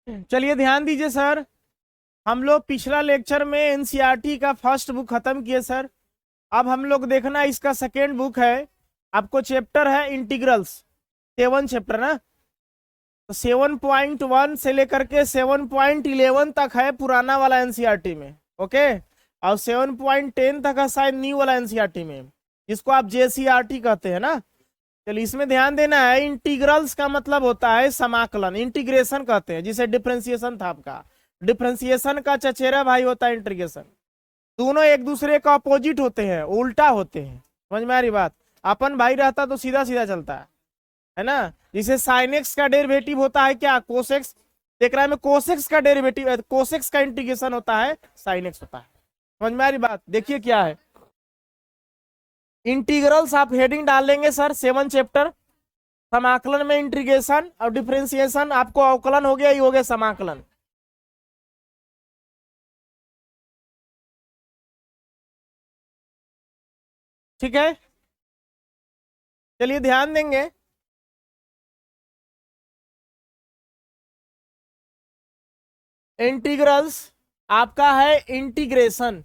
चलिए ध्यान दीजिए सर। हम लोग पिछला लेक्चर में एनसीईआरटी का फर्स्ट बुक खत्म किए सर। अब हम लोग देखना इसका सेकेंड बुक है। आपको चैप्टर है इंटीग्रल्स, 7 चैप्टर ना। तो 7.1 से लेकर के 7.11 तक है पुराना वाला एनसीईआरटी में। ओके। और 7.10 तक है शायद न्यू वाला एनसीईआरटी में, जिसको आप जेसीईआरटी कहते हैं ना। चलिए इसमें ध्यान देना है। इंटीग्रल्स का मतलब होता है समाकलन, इंटीग्रेशन कहते हैं, जिसे डिफरेंशिएशन था आपका। डिफरेंशिएशन का चचेरा भाई होता है इंटीग्रेशन। दोनों एक दूसरे का अपोजिट होते हैं, उल्टा होते हैं। समझ में आ रही बात? अपन भाई रहता तो सीधा सीधा चलता है ना। जिसे साइन एक्स का डेरिवेटिव होता है क्या, कोसेक्स। देख रहा है मैं, कोसेक्स का डेरिवेटिव, कोसेक्स का इंटीग्रेशन होता है साइन एक्स होता है। समझ में आ रही बात? देखिए क्या है इंटीग्रल्स। आप हेडिंग डाल लेंगे सर 7 चैप्टर। समाकलन में इंटीग्रेशन और डिफरेंशिएशन, आपको अवकलन हो गया, ये हो गया समाकलन। ठीक है, चलिए ध्यान देंगे। इंटीग्रल्स आपका है इंटीग्रेशन।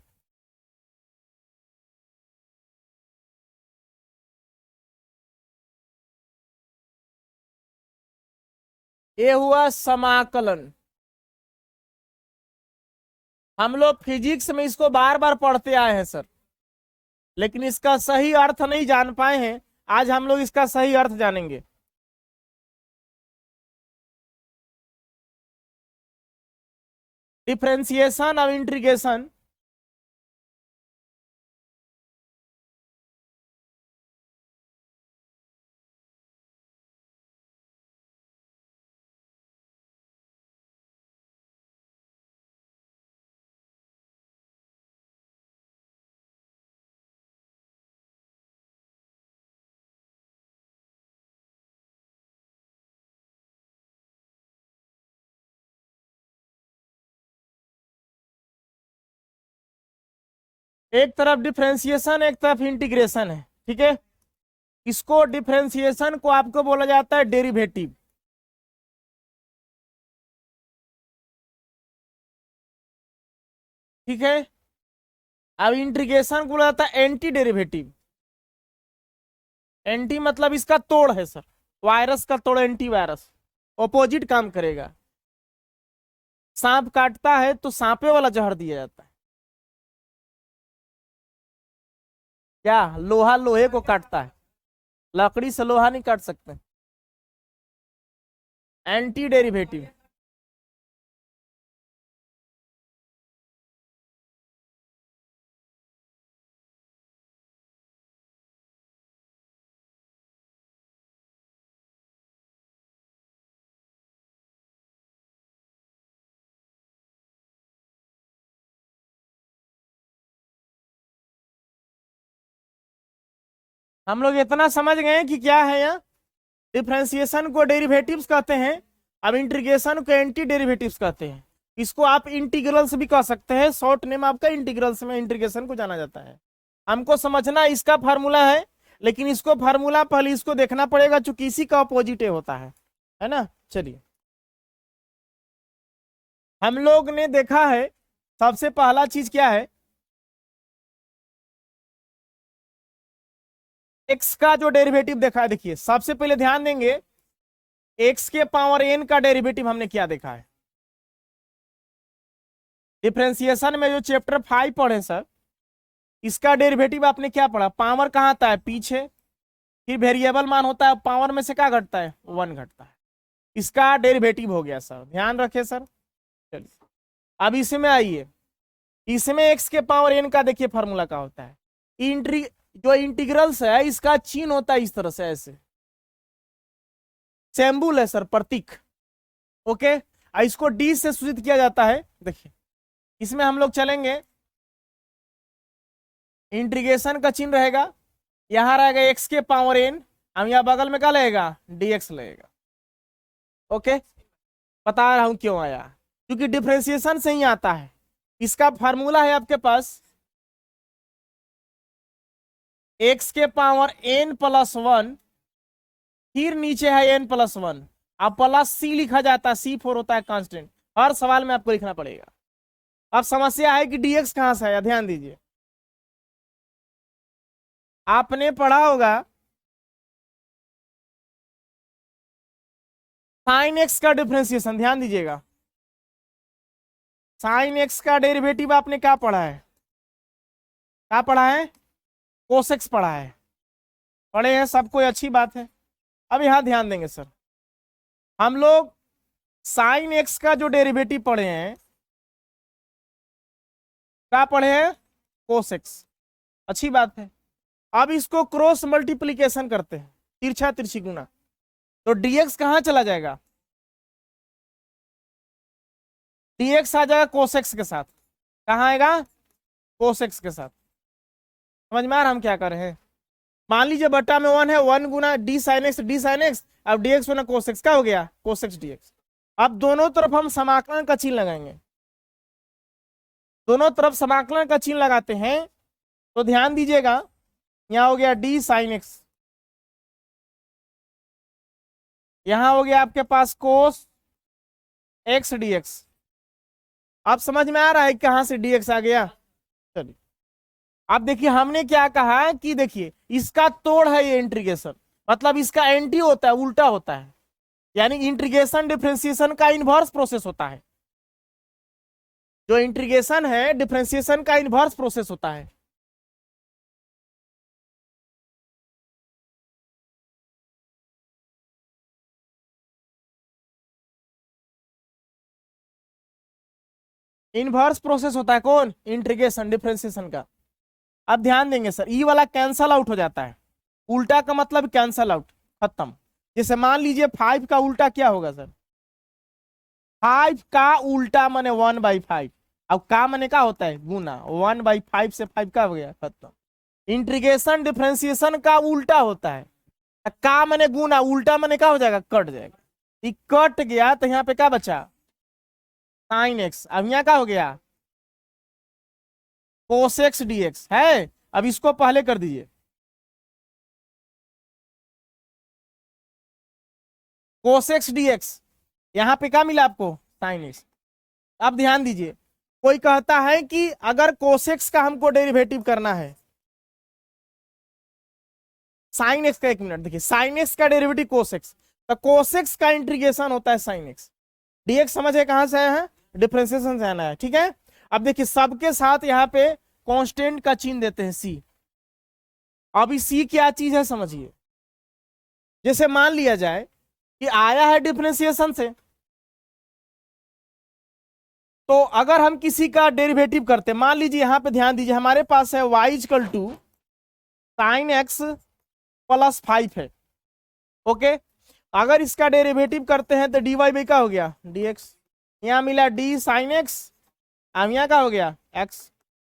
ये हुआ समाकलन। हम लोग फिजिक्स में इसको बार बार पढ़ते आए हैं सर, लेकिन इसका सही अर्थ नहीं जान पाए हैं। आज हम लोग इसका सही अर्थ जानेंगे। डिफरेंशिएशन और इंटीग्रेशन एक तरफ डिफरेंशिएशन, एक तरफ इंटीग्रेशन है। ठीक है, इसको डिफरेंशिएशन को आपको बोला जाता है डेरिवेटिव। ठीक है, अब इंटीग्रेशन को बोला जाता है एंटी डेरिवेटिव। एंटी मतलब इसका तोड़ है सर, वायरस का तोड़, एंटी वायरस, ऑपोजिट काम करेगा। सांप काटता है तो सांपे वाला जहर दिया जाता है। क्या लोहा लोहे को काटता है? लकड़ी से लोहा नहीं काट सकते। Anti derivative. हम लोग इतना समझ गए कि क्या है यहाँ, डिफरेंशिएशन को डेरिवेटिव्स कहते हैं, अब इंटीग्रेशन को एंटी डेरिवेटिव्स कहते हैं। इसको आप इंटीग्रल्स भी कह सकते हैं, शॉर्ट नेम आपका इंटीग्रल्स में इंटीग्रेशन को जाना जाता है। हमको समझना इसका फार्मूला है, लेकिन इसको फार्मूला पहले इसको देखना पड़ेगा, चूंकि इसी का अपोजिट होता है ना। चलिए, हम लोग ने देखा है सबसे पहला चीज क्या है, एक्स का जो डेरिवेटिव देखा है। देखिए सबसे पहले ध्यान देंगे, एक्स के पावर एन का डेरिवेटिव हमने क्या देखा है। डिफरेंशिएशन में जो चैप्टर 5 पढ़े सर, इसका डेरिवेटिव आपने क्या पढ़ा, पावर कहाँ आता है, पीछे। फिर वेरिएबल मान होता है, पावर में से क्या घटता है, 1 घटता है। इसका डेरिवेटिव हो गया सर, ध्यान रखे सर। चलिए अब इसमें आइए, इसमें एक्स के पावर एन का देखिए फॉर्मूला क्या होता है। जो इंटीग्रल्स है इसका चिन्ह होता है इस तरह से, ऐसे सिंबल है सर, प्रतीक। ओके, इसको डी से सूचित किया जाता है। देखिए इसमें हम लोग चलेंगे, इंटीग्रेशन का चिन्ह रहेगा, यहां रहेगा एक्स के पावर एन, हम यहाँ बगल में क्या लगेगा, डीएक्स लगेगा। ओके, बता रहा हूं क्यों आया, क्योंकि डिफरेंशिएशन से ही आता है। इसका फार्मूला है आपके पास एक्स के पावर n+1, फिर नीचे है n+1, अब प्लस सी लिखा जाता है, C4 होता है कांस्टेंट, हर सवाल में आपको लिखना पड़ेगा। अब समस्या है कि dx कहां से आया, ध्यान दीजिए। आपने पढ़ा होगा साइन एक्स का डिफरेंशिएशन, ध्यान दीजिएगा। साइन एक्स का डेरिवेटिव आपने क्या पढ़ा है, क्या पढ़ा है, कोसेक्स पढ़ा है, पढ़े हैं सब, कोई अच्छी बात है। अब यहां ध्यान देंगे सर, हम लोग साइन एक्स का जो डेरिवेटिव पढ़े हैं, क्या पढ़े हैं, कोसेक्स, अच्छी बात है। अब इसको क्रॉस मल्टीप्लीकेशन करते हैं, तिरछा तिरछी गुना, तो dx कहां चला जाएगा, dx आ जाएगा कोसेक्स के साथ, कहां आएगा, कोसेक्स के साथ। समझ में आ रहा हम क्या कर रहे हैं, मान लीजिए बट्टा में 1 है, 1 गुना डी साइन एक्स, अब dx होना कोसेक्स, क्या हो गया, कोसेक्स dx। अब दोनों तरफ हम समाकलन का चिन्ह लगाएंगे, दोनों तरफ समाकलन का चिन्ह लगाते हैं, तो ध्यान दीजिएगा, यहां हो गया डी साइन एक्स, यहां हो गया आपके पास कोस एक्स dx। अब समझ में आ रहा है कहां से dx आ गया, चलिए। अब देखिए हमने क्या कहा कि देखिए इसका तोड़ है ये इंटीग्रेशन, मतलब इसका एंटी होता है, उल्टा होता है, यानी इंटीग्रेशन डिफरेंशिएशन का इनवर्स प्रोसेस होता है। जो इंटीग्रेशन है डिफरेंशिएशन का इनवर्स प्रोसेस होता है। इनवर्स प्रोसेस होता है कौन, इंटीग्रेशन डिफरेंशिएशन का। अब ध्यान देंगे सर, ई वाला कैंसल आउट हो जाता है, उल्टा का मतलब कैंसल आउट, खत्म। जैसे मान लीजिए 5 का उल्टा क्या होगा सर, 5 का उल्टा माने 1/5, अब का माने क्या होता है, गुना, 1/5 से 5 का हो गया, खत्म। इंटीग्रेशन डिफरेंशिएशन का उल्टा होता है, का माने गुना, उल्टा माने क्या हो जाएगा, कट जाएगा, ये कट गया तो यहाँ पे क्या बचा, साइन एक्स। अब यहाँ क्या हो गया, कोसेक्स dx है। अब इसको पहले कर दीजिए, कोसेक्स dx, यहां पे क्या मिला आपको, साइन एक्स। अब ध्यान दीजिए, कोई कहता है कि अगर कोसेक्स का हमको डेरिवेटिव करना है, साइन एक्स का, एक मिनट देखिए, साइन एक्स का डेरिवेटिव कोसेक्स, तो कोसेक्स का इंटीग्रेशन होता है साइन एक्स, dx समझे कहां से आया है, डिफरेंशिएशन से आना है, ठीक है। अब देखिए सबके साथ यहाँ पे कांस्टेंट का चिन्ह देते हैं c। अभी c क्या चीज है समझिए, जैसे मान लिया जाए कि आया है डिफरेंशिएशन से, तो अगर हम किसी का डेरिवेटिव करते, मान लीजिए यहां पे ध्यान दीजिए, हमारे पास है y equal to sine x plus 5 है, ओके। अगर इसका डेरिवेटिव करते हैं तो dy बाई क्या हो गया, dx, यहां मिला d साइन एक्स, अब यहाँ क्या हो गया x।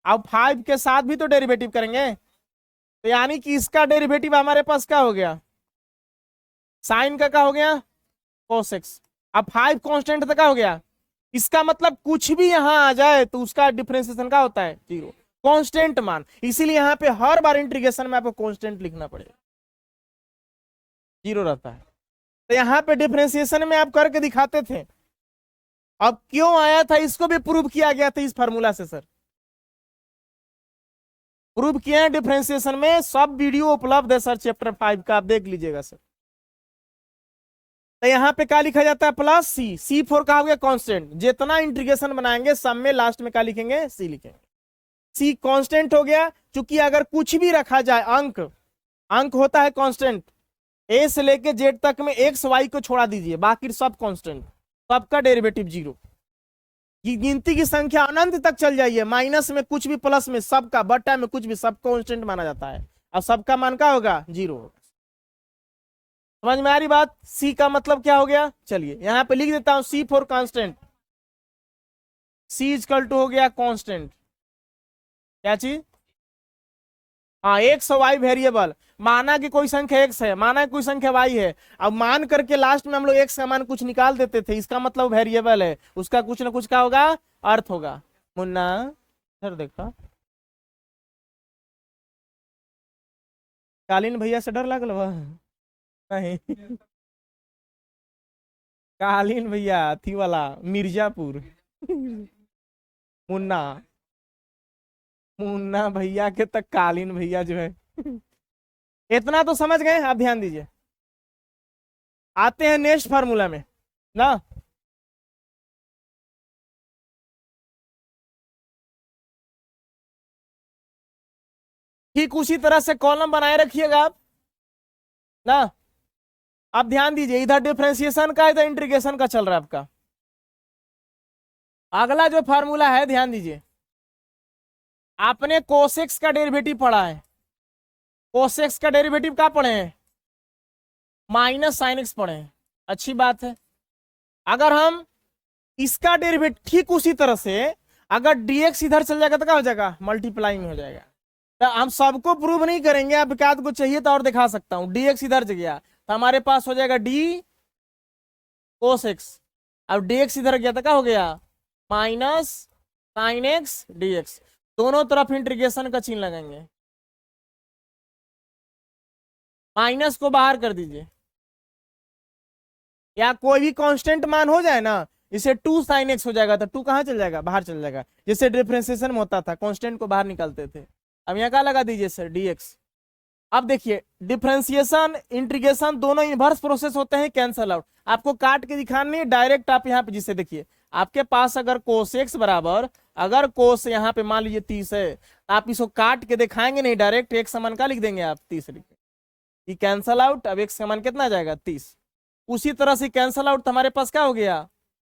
अब 5 के साथ भी तो डेरिवेटिव करेंगे, तो यानी कि इसका डेरिवेटिव हमारे पास क्या हो गया, साइन का क्या हो गया, cos x। अब 5 कांस्टेंट तक क्या हो गया, इसका मतलब कुछ भी यहां आ जाए तो उसका डिफरेंशिएशन का होता है जीरो, कांस्टेंट मान, इसीलिए यहां पे हर बार इंटीग्रेशन में आपको कांस्टेंट लिखना पड़ेगा, जीरो रहता है। तो यहां पे डिफरेंशिएशन में आप करके दिखाते थे, अब क्यों आया था इसको भी प्रूव किया गया था इस फार्मूला से सर, प्रूव किए हैं डिफरेंशिएशन में, सब वीडियो उपलब्ध है सर चैप्टर 5 का, आप देख लीजिएगा सर। तो यहाँ पे क्या लिखा जाता है, प्लस C4 का हो गया कांस्टेंट, जितना इंटीग्रेशन बनाएंगे सब में लास्ट में क्या लिखेंगे, C लिखेंगे, C कांस्टेंट हो गया। क्योंकि अगर कुछ भी रखा जाए, अंक, अंक होता है कांस्टेंट, A से लेके Z तक में x y को छोड़ा दीजिए, बाकी सब कांस्टेंट, सबका डेरिवेटिव जीरो। गिनती की संख्या अनंत तक चल जाइए, माइनस में कुछ भी, प्लस में सबका, बट्टा में कुछ भी, सब कांस्टेंट माना जाता है, अब सबका मान क्या होगा, जीरो होगा। समझ में आ रही बात, C का मतलब क्या हो गया, चलिए यहां पे लिख देता हूं C4 constant, C equal to हो गया कांस्टेंट, क्या चीज, हाँ एक्स वाई वेरिएबल, माना कि कोई संख्या एक्स है, माना कि कोई संख्या वाई है, अब मान करके लास्ट में हम लोग एक्स का मान कुछ निकाल देते थे, इसका मतलब वेरिएबल है, उसका कुछ ना कुछ क्या होगा, अर्थ होगा। मुन्ना सर देखा, कालीन भैया से डर लगल बा? नहीं कालीन भैया थी वाला मिर्जापुर। मुन्ना, मुन्ना भैया के तक कालीन भैया जो है। इतना तो समझ गए, आप ध्यान दीजिए। आते हैं नेक्स्ट फार्मूला में ना। ठीक उसी तरह से कॉलम बनाए रखिएगा आप ना। आप ध्यान दीजिए, इधर डिफरेंशिएशन का इधर इंटीग्रेशन का चल रहा है आपका। अगला जो फार्मूला है ध्यान दीजिए, आपने कोसेक्स का डेरिवेटिव पढ़ा है। कोसेक्स का डेरिवेटिव क्या पढ़े हैं? माइनस साइन एक्स पढ़े हैं। अच्छी बात है। अगर हम इसका डेरिवेटिव ठीक उसी तरह से अगर dx इधर चल जाएगा तो क्या हो जाएगा? मल्टीप्लाई में हो जाएगा। तो हम सबको प्रूव नहीं करेंगे, आप एकाध को चाहिए तो और दिखा सकता हूं। dx इधर गया तो हमारे पास हो जाएगा d कोस एक्स। अब dx इधर गया तो क्या हो गया? Minus sine x dx। दोनों तरफ इंटीग्रेशन का चिन्ह लगाएंगे, माइनस को बाहर कर दीजिए, या कोई भी कांस्टेंट मान हो जाए ना, इसे 2 साइन एक्स हो जाएगा तो 2 कहाँ चल जाएगा? बाहर चल जाएगा। जैसे डिफरेंशिएशन में होता था, कांस्टेंट को बाहर निकालते थे। अब यहाँ क्या लगा दीजिए सर? dx। अब देखिए डिफरेंशिएशन इंटीग्रेशन दोनों इनवर्स प्रोसेस होते हैं, कैंसल आउट। आपको काट के दिखाना नहीं, डायरेक्ट आप यहाँ पे जिसे देखिए, आपके पास अगर कोस एक्स बराबर, अगर कोस यहाँ पे मान लीजिए 30 है, आप इसको काट के दिखाएंगे नहीं, डायरेक्ट x का मान क्या लिख देंगे आप? 30 लिख देंगे। ये कैंसल आउट। अब x का मान कितना जाएगा? 30। उसी तरह से कैंसल आउट, हमारे पास क्या हो गया?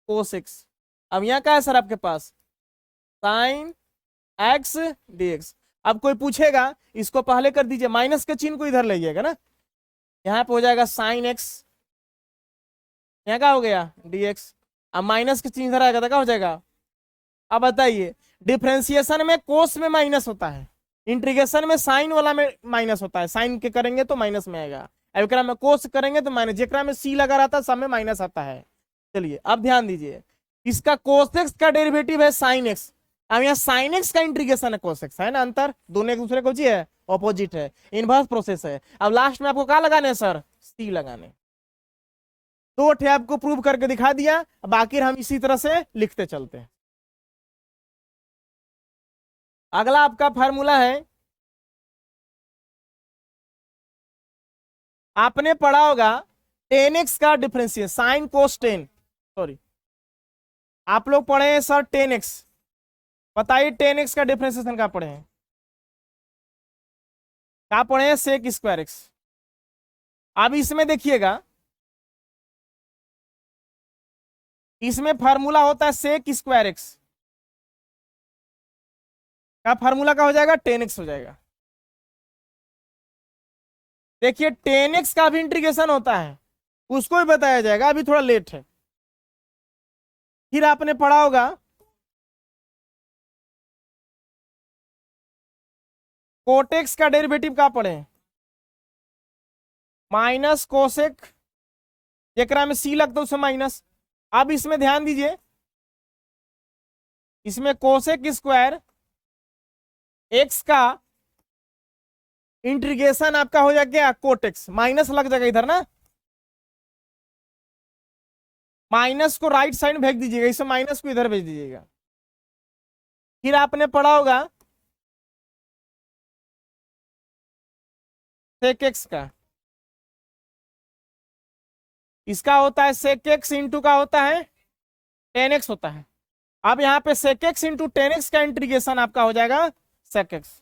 Cos x. अब यहाँ क्या है सर आपके पास? Sine x dx। अब कोई पूछेगा इसको पहले कर दीजिए, माइनस के चिन्ह को इधर ले जाएगा ना, यहाँ पे हो जाएगा साइन एक्स, यहाँ क्या हो गया? dx। अब माइनस के चिन्ह इधर आएगा तो क्या हो जाएगा? अब बताइए, डिफरेंशिएशन में कोस में माइनस होता है, इंटीग्रेशन में साइन वाला में माइनस होता है। साइन के करेंगे तो माइनस में आएगा, अब एकरा में कोस करेंगे तो माइनस, जेकरा में सी लगा रहता है सब में माइनस आता है। चलिए अब ध्यान दीजिए, इसका कोस एक्स का डेरिवेटिव है साइन एक्स। अब यहाँ साइन एक्स का इंटीग्रेशन है कोस एक्स, है ना अंतर? दोनों एक दूसरे को जी है, ऑपोजिट है, इनवर्स प्रोसेस है। अब लास्ट में आपको क्या लगाने है सर? सी लगाने। दो ठे आपको प्रूव करके दिखा दिया, बाकी हम इसी तरह से लिखते चलते हैं। अगला आपका फार्मूला है, आपने पढ़ा होगा 10x का डिफरेंशिएशन, साइन कोस 10, सॉरी आप लोग पढ़े हैं सर 10x। बताइए 10x का डिफरेंशिएशन क्या पढ़े हैं? क्या पढ़े हैं? Sec square x. अब इसमें देखिएगा, इसमें फार्मूला होता है सेक स्क्वायर एक्स का फार्मूला का हो जाएगा 10x हो जाएगा। देखिए 10x का भी इंटीग्रेशन होता है, उसको भी बताया जाएगा, अभी थोड़ा लेट है। फिर आपने पढ़ा होगा कोटेक्स का डेरिवेटिव का पढ़े? माइनस कोसेक, जेकरा में सी लगता है उसमें माइनस। अब इसमें ध्यान दीजिए, इसमें कोसेक स्क्वायर एक्स का इंटीग्रेशन आपका हो जाएगा कोटेक्स, माइनस लग जाएगा इधर ना, माइनस को राइट साइड भेज दीजिएगा, इसे माइनस को इधर भेज दीजिएगा। फिर आपने पढ़ा होगा सेक एक्स का, इसका होता है सेक एक्स इंटू का होता है 10x होता है। अब यहाँ पे सेक एक्स इंटू 10x का इंटीग्रेशन आपका हो जाएगा सेक एक्स।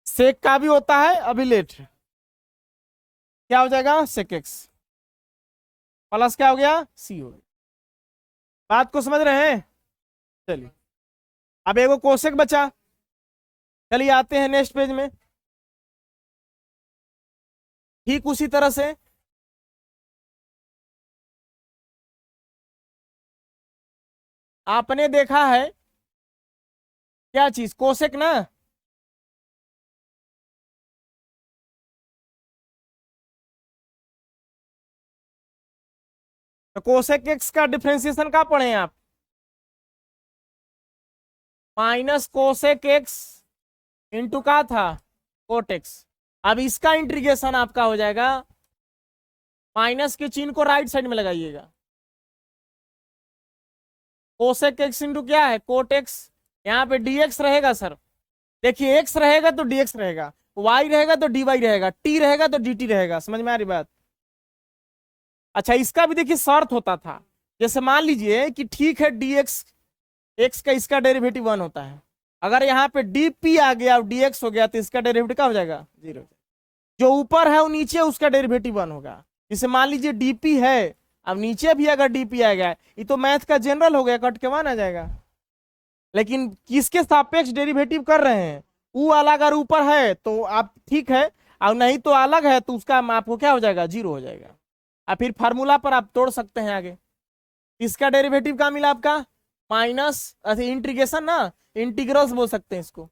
सेक का भी होता है, अभी लेट है। क्या हो जाएगा? सेक एक्स प्लस क्या हो गया? सी हो गया। बात को समझ रहे हैं? चलिए अब एगो कोसेक बचा, चलिए आते हैं नेक्स्ट पेज में। ठीक उसी तरह से आपने देखा है क्या चीज? कोसेक ना। तो कोसेक एक्स का डिफरेंशिएशन क्या पढ़े हैं आप? माइनस कोसेक एक्स इंटू का था कोटेक्स। अब इसका इंटीग्रेशन आपका हो जाएगा, माइनस के चिन्ह को राइट साइड में लगाइएगा, कोसेक एक्स इंटू क्या है कोट एक्स, यहाँ पे dx रहेगा सर, देखिए x रहेगा तो dx रहेगा, y रहेगा तो dy रहेगा, t रहेगा तो dt रहेगा, समझ में आ रही बात। अच्छा इसका भी देखिए शर्त होता था, जैसे मान लीजिए कि ठीक है dx x का इसका डेरिवेटिव 1 होता है, अगर यहाँ पे dp आ गया और dx हो गया तो इसका डेरिवेटिव क्या हो जाएगा 0, जो ऊपर है वो नीचे उसका डेरिवेटिव 1 होगा। जैसे मान लीजिए dp है, अब नीचे भी अगर dp आ गया, ये तो मैथ का जनरल हो गया, कट के 1 आ जाएगा, लेकिन किसके सापेक्ष डेरिवेटिव कर रहे हैं, वो अलग अगर ऊपर है तो आप ठीक है, और नहीं तो अलग है तो उसका आपको क्या हो जाएगा 0 हो जाएगा। और फिर फार्मूला पर आप तोड़ सकते हैं आगे, इसका डेरिवेटिव क्या मिला आपका माइनस, इंटीग्रेशन ना, इंटीग्रल्स बोल सकते हैं इसको,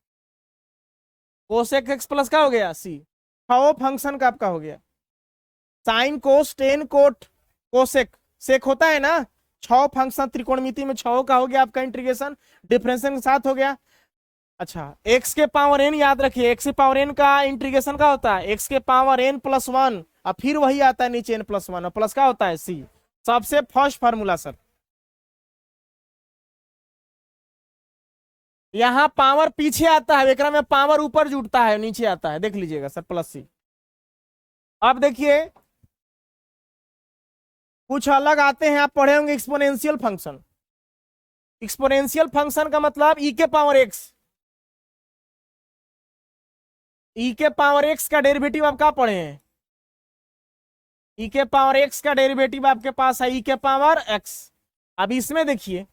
कोसेक एक्स प्लस क्या हो गया सी, छो फंक्शन का आपका हो गया, sine cos tan cot cosec, sec होता है ना, छो फंक्शन त्रिकोणमिति में छो का हो गया आपका इंटीग्रेशन, डिफरेंशियल के साथ हो गया। अच्छा x के पावर n याद रखिए, x के पावर n का इंटीग्रेशन का होता है x के पावर n प्लस 1, और फिर वही आता है नीचे n प्लस 1 और प्लस का होता है c, सबसे फर्स्ट फार्मूला सर। यहाँ पावर पीछे आता है, एकरा में पावर ऊपर जुड़ता है नीचे आता है, देख लीजिएगा सर प्लस c। अब देखिए कुछ अलग आते हैं, आप पढ़े होंगे एक्सपोनेंशियल फंक्शन, एक्सपोनेंशियल फंक्शन का मतलब e के पावर x, e के पावर x का डेरिवेटिव आप क्या पढ़े हैं, e के पावर x का डेरिवेटिव आपके पास है e के पावर x। अब इसमें देखिए,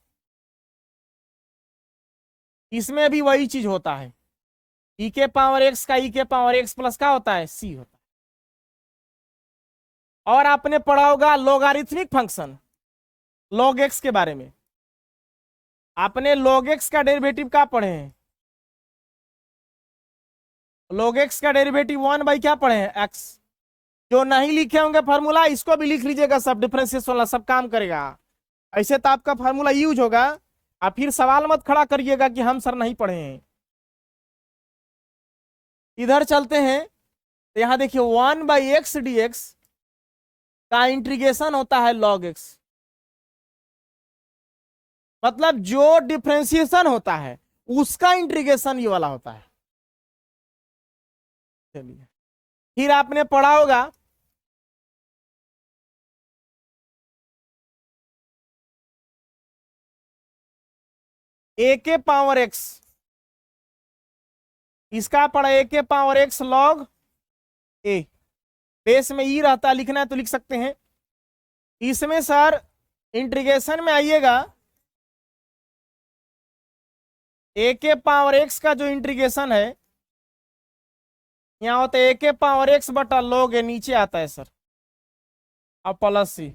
इसमें भी वही चीज होता है, e के पावर x का e के पावर x प्लस का होता है c होता है। और आपने पढ़ा होगा लोगारिथमिक फंक्शन, log x के बारे में, आपने log x का डेरिवेटिव क्या पढ़े हैं, log x का डेरिवेटिव 1 बाई क्या पढ़े हैं x। जो नहीं लिखे होंगे फार्मूला इसको भी लिख लीजिएगा, सब डिफरेंशिएशन वाला सब काम करेगा, ऐसे तो आपका फार्मूला यूज होगा। आप फिर सवाल मत खड़ा करिएगा कि हम सर नहीं पढ़े हैं। इधर चलते हैं, तो यहां देखिए 1 बाई एक्स डी एक्स का इंटीग्रेशन होता है log x, मतलब जो डिफरेंशिएशन होता है उसका इंटीग्रेशन ये वाला होता है। चलिए फिर आपने पढ़ा होगा a के पावर x, इसका पढ़ा a के power x log a, base में ई रहता है, लिखना है तो लिख सकते हैं। इसमें सर इंटीग्रेशन में आइएगा, a के पावर x का जो इंटीग्रेशन है यहाँ होता है a के पावर x बटा log a, नीचे आता है सर, अब प्लस सी।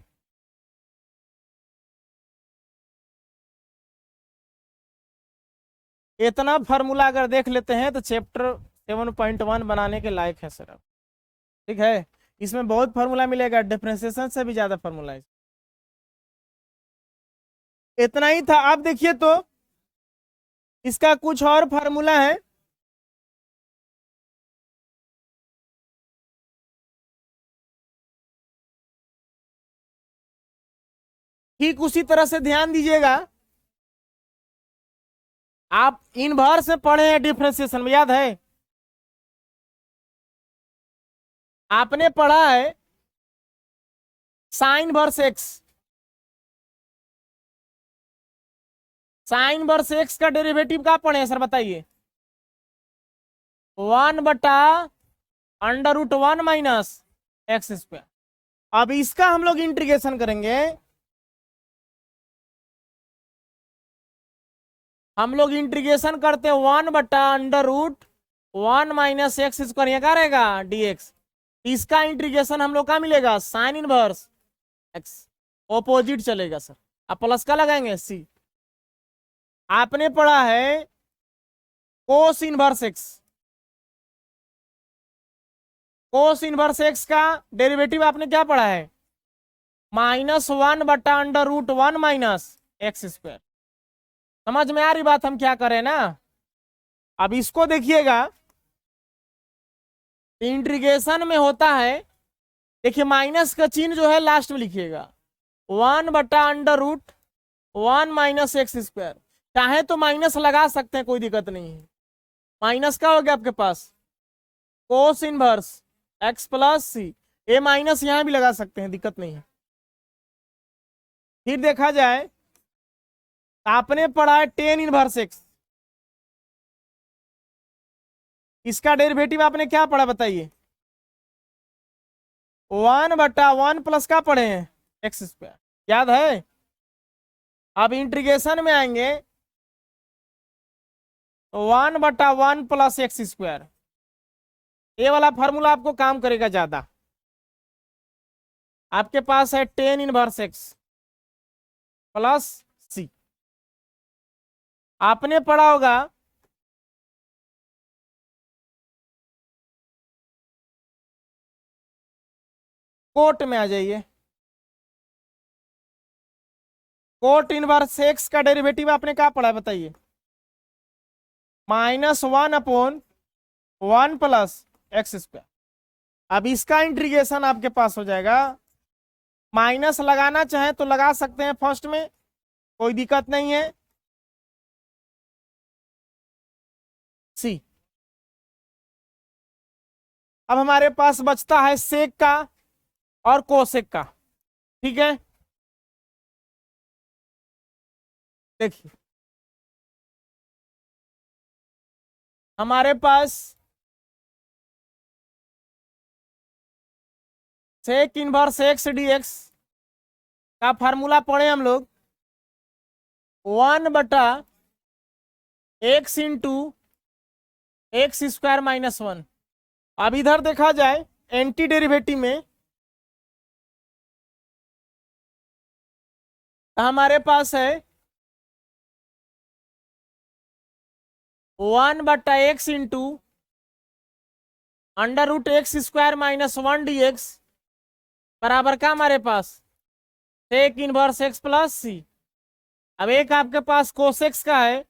इतना फार्मूला अगर देख लेते हैं तो चैप्टर 7.1 बनाने के लायक है सर। ठीक है, इसमें बहुत फार्मूला मिलेगा, डिफरेंशिएशन से भी ज्यादा फार्मूला है। इतना ही था। आप देखिए तो इसका कुछ और फार्मूला है, ठीक उसी तरह से ध्यान दीजिएगा। आप इनवर्स में पढ़े हैं डिफरेंशिएशन में, याद है आपने पढ़ा है sine verse x, sine verse x का डेरिवेटिव क्या पढ़े हैं सर बताइए, 1 बटा under root 1 minus x square. अब इसका हम लोग इंटीग्रेशन करेंगे, हम लोग इंटीग्रेशन करते हैं 1 बटा under root 1 minus x square, यहाँ क्या रहेगा dx। इसका इंटीग्रेशन हम लोग का मिलेगा साइन इनवर्स एक्स, ऑपोजिट चलेगा सर, अब प्लस का लगाएंगे सी। आपने पढ़ा है cos inverse x, cos inverse x का डेरिवेटिव आपने क्या पढ़ा है -1 बटा under root 1 minus x square. समझ में आ रही बात हम क्या करें ना। अब इसको देखिएगा, इंटीग्रेशन में होता है, देखिए माइनस का चिन्ह जो है लास्ट में लिखिएगा, 1/√1 माइनस एक्स स्क्वायर। चाहे तो माइनस लगा सकते हैं, कोई दिक्कत नहीं है। माइनस का हो गया आपके पास कोस इनवर्स एक्स प्लस सी, ए माइनस यहां भी लगा सकते हैं, दिक्कत नहीं है। फिर देखा जाए आपने पढ़ा है टेन इनवर्स एक्स, इसका डेरिवेटिव आपने क्या पढ़ा बताइए? 1/1 प्लस का पढ़े हैं एक्स स्क्वायर, याद है? अब इंटीग्रेशन में आएंगे 1/1 प्लस एक्स स्क्वायर, ये वाला फॉर्मूला आपको काम करेगा ज्यादा। आपके पास है टेन इनवर्स एक्स प्लस सी, आपने पढ़ा होगा कोट में आ जाइए, कोट इनवर्स एक्स का डेरिवेटिव आपने क्या पढ़ा है बताइए? -1/1 प्लस एक्स स्क्वायर। अब इसका इंटीग्रेशन आपके पास हो जाएगा, माइनस लगाना चाहे तो लगा सकते हैं फर्स्ट में, कोई दिक्कत नहीं है, सी। अब हमारे पास बचता है सेक का और कोसेक का, ठीक है? देखिए हमारे पास सेक इनवर्स एक्स डीएक्स का फार्मूला पढ़े हम लोग, 1/x इंटू एक्स स्क्वायर -1। अब इधर देखा जाए एंटी डेरिवेटिव में, तो हमारे पास है 1/x into √x square -1 dx बराबर का हमारे पास सेक इनवर्स एक्स प्लस सी। अब एक आपके पास कोसेक्स का है,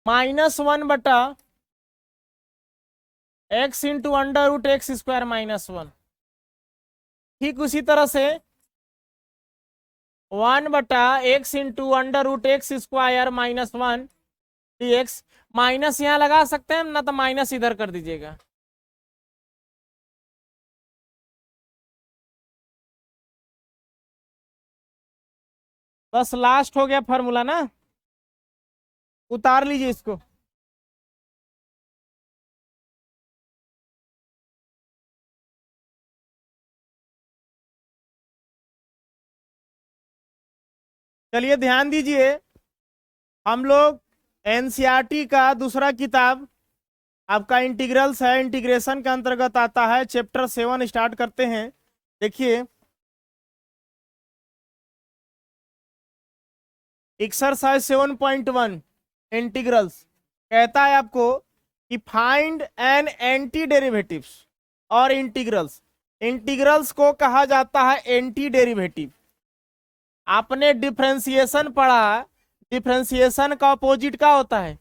-1/x इंटू √x स्क्वायर -1। ठीक उसी तरह से 1/x into √x square -1 dx, minus यहाँ लगा सकते हैं ना, तो माइनस इधर कर दीजिएगा। बस लास्ट हो गया फॉर्मूला ना, उतार लीजिए इसको। चलिए ध्यान दीजिए, हम लोग एनसीईआरटी का दूसरा किताब आपका इंटीग्रल्स है, इंटीग्रेशन के अंतर्गत आता है, चैप्टर 7 स्टार्ट करते हैं। देखिए एक्सरसाइज 7.1 इंटीग्रल्स कहता है आपको कि फाइंड एन एंटी डेरिवेटिव्स और इंटीग्रल्स। इंटीग्रल्स को कहा जाता है एंटी डेरिवेटिव। आपने डिफरेंशिएशन पढ़ा, डिफरेंशिएशन का अपोजिट का होता है?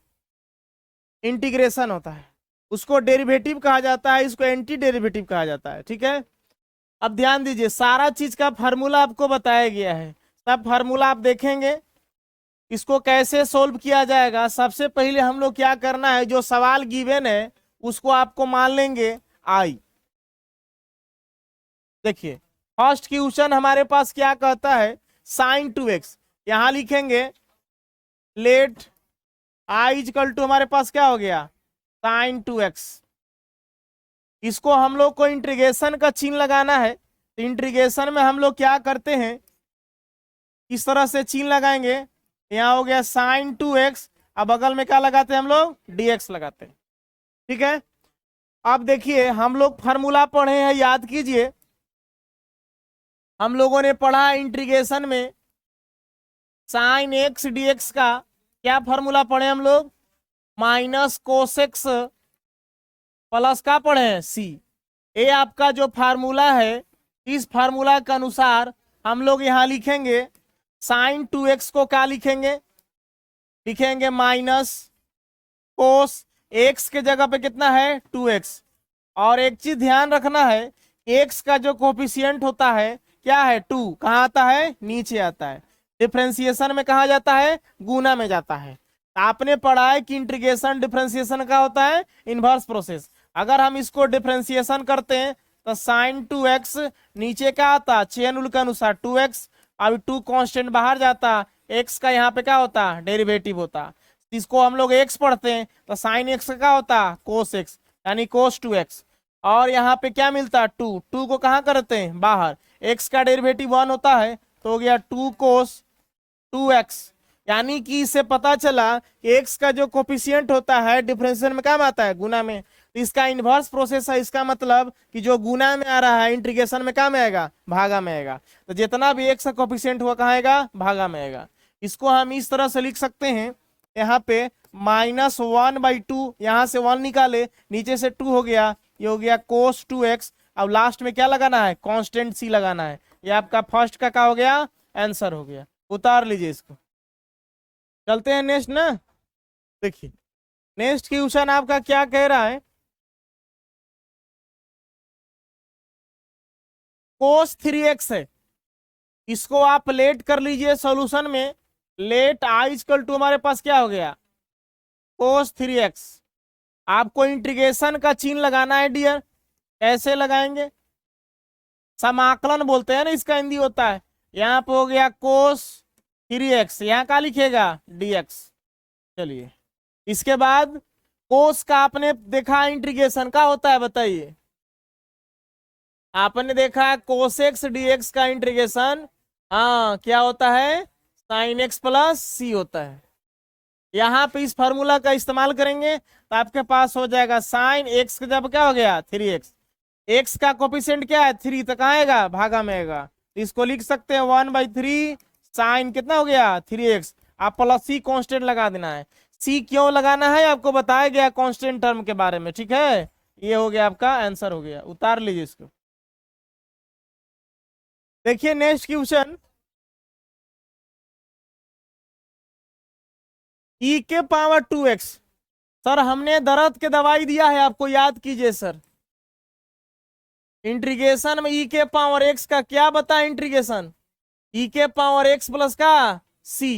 इंटीग्रेशन होता है, उसको डेरिवेटिव कहा जाता है, इसको एंटी डेरिवेटिव कहा जाता है, ठीक है? अब ध्यान दीजिए, सारा चीज का फार्मूला आपको बताया गया है, सब फार्मूला आप देखेंगे। इसको कैसे सोल्व किया जाएगा, सबसे पहले हम लोग क्या करना है, जो सवाल गिवन है उसको आपको मान लेंगे आई। देखिए फर्स्ट क्वेश्चन हमारे पास क्या कहता है, sin 2x, यहां लिखेंगे लेट आई इक्वल टू, हमारे पास क्या हो गया sin 2x। इसको हम लोग को इंटीग्रेशन का चिन्ह लगाना है, तो इंटीग्रेशन में हम लोग क्या करते हैं, इस तरह से चिन्ह लगाएंगे, यहाँ हो गया sin 2x, अब बगल में क्या लगाते हैं हम लोग, dx लगाते हैं, ठीक है? अब देखिए हम लोग फार्मूला पढ़े हैं, याद कीजिए, हम लोगों ने पढ़ा इंटीग्रेशन में sin x dx का क्या फार्मूला पढ़े हम लोग, माइनस कोसेक्स प्लस का पढ़े हैं सी। ये आपका जो फार्मूला है, इस फार्मूला के अनुसार हम लोग यहाँ लिखेंगे साइन 2x को क्या लिखेंगे, लिखेंगे माइनस कोस x के जगह पे कितना है 2x। और एक चीज ध्यान रखना है, x का जो कोफिशिएंट होता है क्या है 2, कहाँ आता है नीचे आता है, डिफरेंशिएशन में कहा जाता है गुना में जाता है। आपने पढ़ा है कि इंटीग्रेशन डिफरेंशिएशन का होता है इनवर्स प्रोसेस। अगर हम इसको डिफरेंशिएशन करते हैं तो साइन 2x नीचे क्या आता चेन रूल के अनुसार 2x, अभी 2 कांस्टेंट बाहर जाता, x का यहाँ पे क्या होता डेरिवेटिव होता, इसको हम लोग x पढ़ते हैं तो साइन x का क्या होता कोस x यानी कोस 2x। और यहाँ पे क्या मिलता 2, 2 को कहाँ करते हैं बाहर, x का डेरिवेटिव 1 होता है तो हो गया 2 कोस 2x। यानी कि इससे पता चला कि x का जो कोफिशिएंट होता है डिफरेंशियल में क्या आता है गुना में, तो इसका इन्वर्स प्रोसेस है, इसका मतलब कि जो गुना में आ रहा है इंटीग्रेशन में क्या में आएगा भागा में आएगा। तो जितना भी x का कोफिशिएंट हुआ कहाँ आएगा भागा में आएगा। इसको हम इस तरह से लिख सकते हैं, यहाँ पे -1/2, यहाँ से 1 निकाले नीचे से 2 हो गया, ये हो गया कोस 2x। अब लास्ट में क्या लगाना है कांस्टेंट c लगाना है, ये आपका फर्स्ट का क्या हो गया आंसर हो गया। उतार लीजिए इसको, चलते हैं नेक्स्ट ना। देखिए नेक्स्ट क्वेश्चन आपका क्या कह रहा है, कोस 3x है, इसको आप लेट कर लीजिए सॉल्यूशन में, लेट आई इक्वल टू हमारे पास क्या हो गया कोस 3x। आपको इंटीग्रेशन का चिन्ह लगाना है डियर, कैसे लगाएंगे, समाकलन बोलते हैं ना इसका हिंदी होता है। यहाँ पे हो गया कोस 3x, यहाँ क्या लिखेगा dx। चलिए इसके बाद कोस का आपने देखा इंटीग्रेशन का होता है, बताइए आपने देखा है कोस x dx का इंटीग्रेशन हाँ क्या होता है साइन x प्लस सी होता है। यहाँ पे इस फार्मूला का इस्तेमाल करेंगे तो आपके पास हो जाएगा साइन x का जब क्या हो गया 3x, x का कोफिशिएंट क्या है 3 तो कहाँ आएगा भागा में आएगा, इसको लिख सकते हैं 1/3 साइन कितना हो गया 3x, आप प्लस सी कांस्टेंट लगा देना है। सी क्यों लगाना है आपको बताया गया कांस्टेंट टर्म के बारे में, ठीक है। ये हो गया आपका आंसर हो गया, उतार लीजिए इसको। देखिए नेक्स्ट क्वेश्चन, e के पावर 2x। सर हमने दर्द के दवाई दिया है आपको, याद कीजिए सर। इंटीग्रेशन में e के पावर x का क्या बता इंटीग्रेशन, e के पावर x प्लस का c।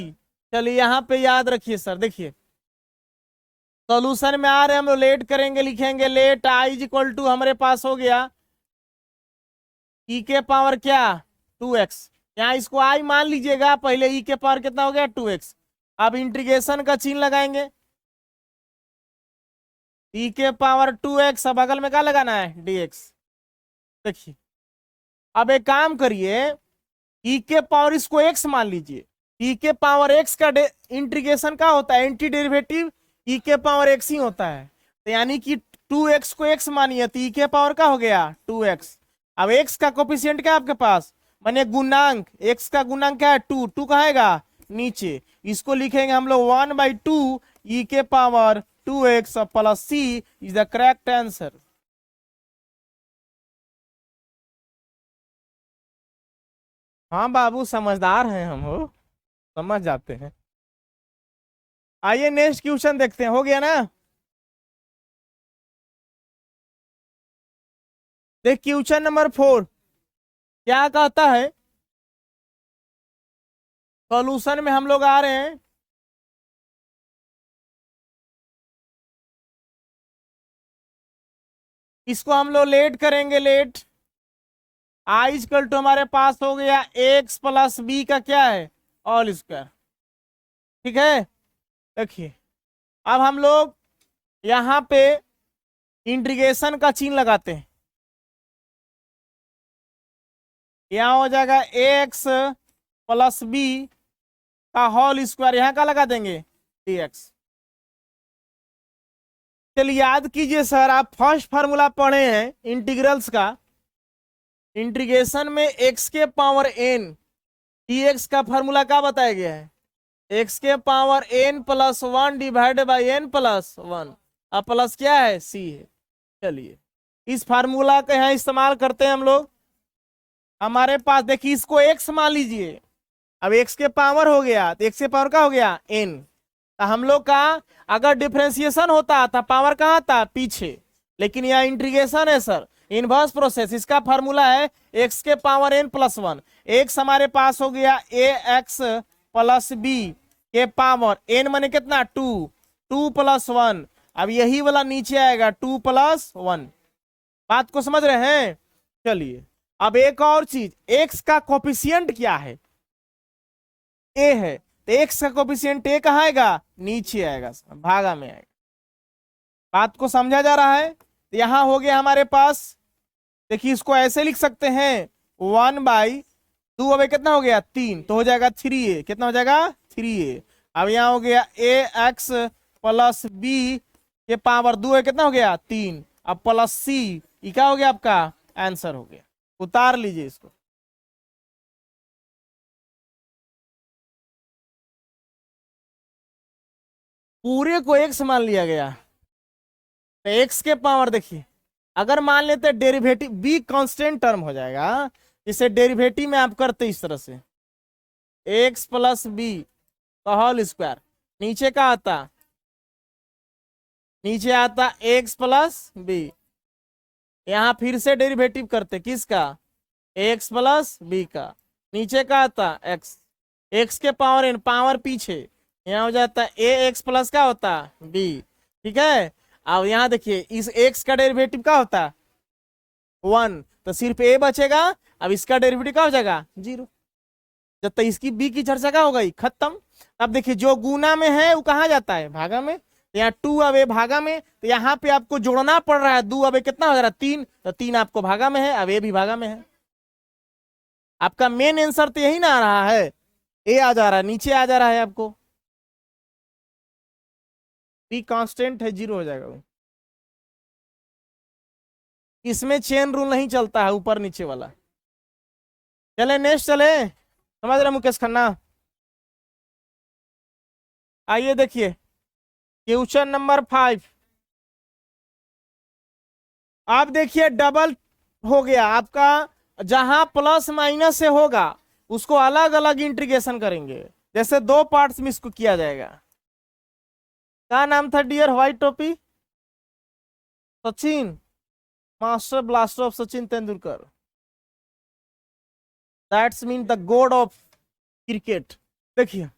चलिए यहाँ पे याद रखिए सर, देखिए सॉल्यूशन में आ रहे हम लोग लेट करेंगे, लिखेंगे लेट i इक्वल टू हमारे पास हो गया e के पावर क्या 2x, यहाँ इसको i मान लीजिएगा, पहले e के पावर कितना हो गया 2x। अब इंटीग्रेशन का चिन्ह लगाएंगे, e के पावर 2x, अब बगल में क्या लगाना है dx। देखिए अब एक काम करिए, e के पावर इसको x मान लीजिए, e के पावर x का इंटीग्रेशन का होता है एंटी डेरिवेटिव e के पावर x ही होता है, तो यानी कि 2x को x मानिए तो e के पावर का हो गया 2x। अब x का कोफिशिएंट क्या है आपके पास, माने गुणांक, x का गुणांक क्या है 2, 2 कहाँ आएगा नीचे, इसको लिखेंगे हम लोग 1/2 e के power 2x plus c is the correct answer. हाँ बाबू समझदार हैं हम, हो समझ जाते हैं। आइए नेक्स्ट क्वेश्चन देखते हैं, हो गया ना। देख क्वेश्चन नंबर 4 क्या कहता है, सॉल्यूशन में हम लोग आ रहे हैं, इसको हम लोग लेट करेंगे, लेट आई इक्वल टू हमारे पास हो गया x प्लस बी का क्या है ऑल स्क्वायर, ठीक है। देखिए अब हम लोग यहाँ पे इंटीग्रेशन का चिन्ह लगाते हैं, यहाँ हो जाएगा x प्लस बी का होल स्क्वायर, यहाँ का लगा देंगे dx। चलिए याद कीजिए सर, आप फर्स्ट फार्मूला पढ़े हैं इंटीग्रल्स का, इंटीग्रेशन में x के पावर n dx का फार्मूला क्या बताया गया है, x के power n plus 1 divide by n plus 1, अब प्लस क्या है c है। चलिए इस फार्मूला का यहाँ इस्तेमाल करते हैं हम लोग, हमारे पास देखिए इसको x मान लीजिए, अब x के पावर हो गया तो x के पावर का हो गया n। तो हम लोग का अगर डिफरेंशिएशन होता था पावर कहाँ था पीछे, लेकिन यह इंटीग्रेशन है सर, इनवर्स प्रोसेस। इसका फार्मूला है x के पावर n प्लस 1। x हमारे पास हो गया ax प्लस b के पावर n माने कितना 2, 2 प्लस 1। अब यही वाला नीचे आएगा 2 प्लस 1। बात को समझ रहे हैं? चलिए अब एक और चीज, x का कोफिशिएंट क्या है? a है, तो x का कोफिशिएंट a कहाँ आएगा? नीचे आएगा, भागा में आएगा। बात को समझा जा रहा है? तो यहां हो गया हमारे पास, देखिए इसको ऐसे लिख सकते हैं 1/2। अब कितना हो गया 3, तो हो जाएगा 3a। कितना हो जाएगा 3a। अब यहाँ हो गया ax प्लस b के पावर 2 है, कितना हो गया 3। अब प्लस c, ये क्या हो गया आपका आंसर हो गया। उतार लीजिए इसको। पूरे को x मान लिया गया, तो x के पावर देखिए, अगर मान लेते डेरिवेटिव b कांस्टेंट टर्म हो जाएगा, इसे डेरिवेटिव में आप करते इस तरह से x प्लस बी का होल स्क्वायर, नीचे का आता, नीचे आता x प्लस बी। यहां फिर से डेरिवेटिव करते किसका? x प्लस बी का। नीचे का आता x, x के पावर n, पावर पीछे, यहाँ हो जाता a x प्लस का होता b। ठीक है, अब यहाँ देखिए इस x का डेरिवेटिव का होता 1, तो सिर्फ a बचेगा। अब इसका डेरिवेटिव का हो जाएगा 0। जब तक इसकी b की चर्चा का हो गई खत्म। अब देखिए जो गुना में है वो कहाँ जाता है? भागा में। तो यहाँ 2 अब a भागा में, तो यहाँ पे आपको जोड़ना पड़ रहा है 2 अब a कितना हो जा रहा है 3, तो 3 आपको भागा में है, अब a भी भागा में है। आपका मेन आंसर तो यही ना आ रहा है, a आ जा रहा है, नीचे आ जा रहा है आपको। b कांस्टेंट है, 0 हो जाएगा वो। इसमें चेन रूल नहीं चलता है ऊपर नीचे वाला। चले नेक्स्ट चले, समझ रहे मुकेश खन्ना? आइए देखिए क्वेश्चन नंबर 5। आप देखिए डबल हो गया आपका, जहां प्लस माइनस से होगा उसको अलग अलग इंटीग्रेशन करेंगे, जैसे 2 पार्ट्स में इसको किया जाएगा। क्या नाम था डियर? व्हाइट टोपी Sachin, master blaster of Sachin Tendulkar, that's mean the God of cricket. देखिए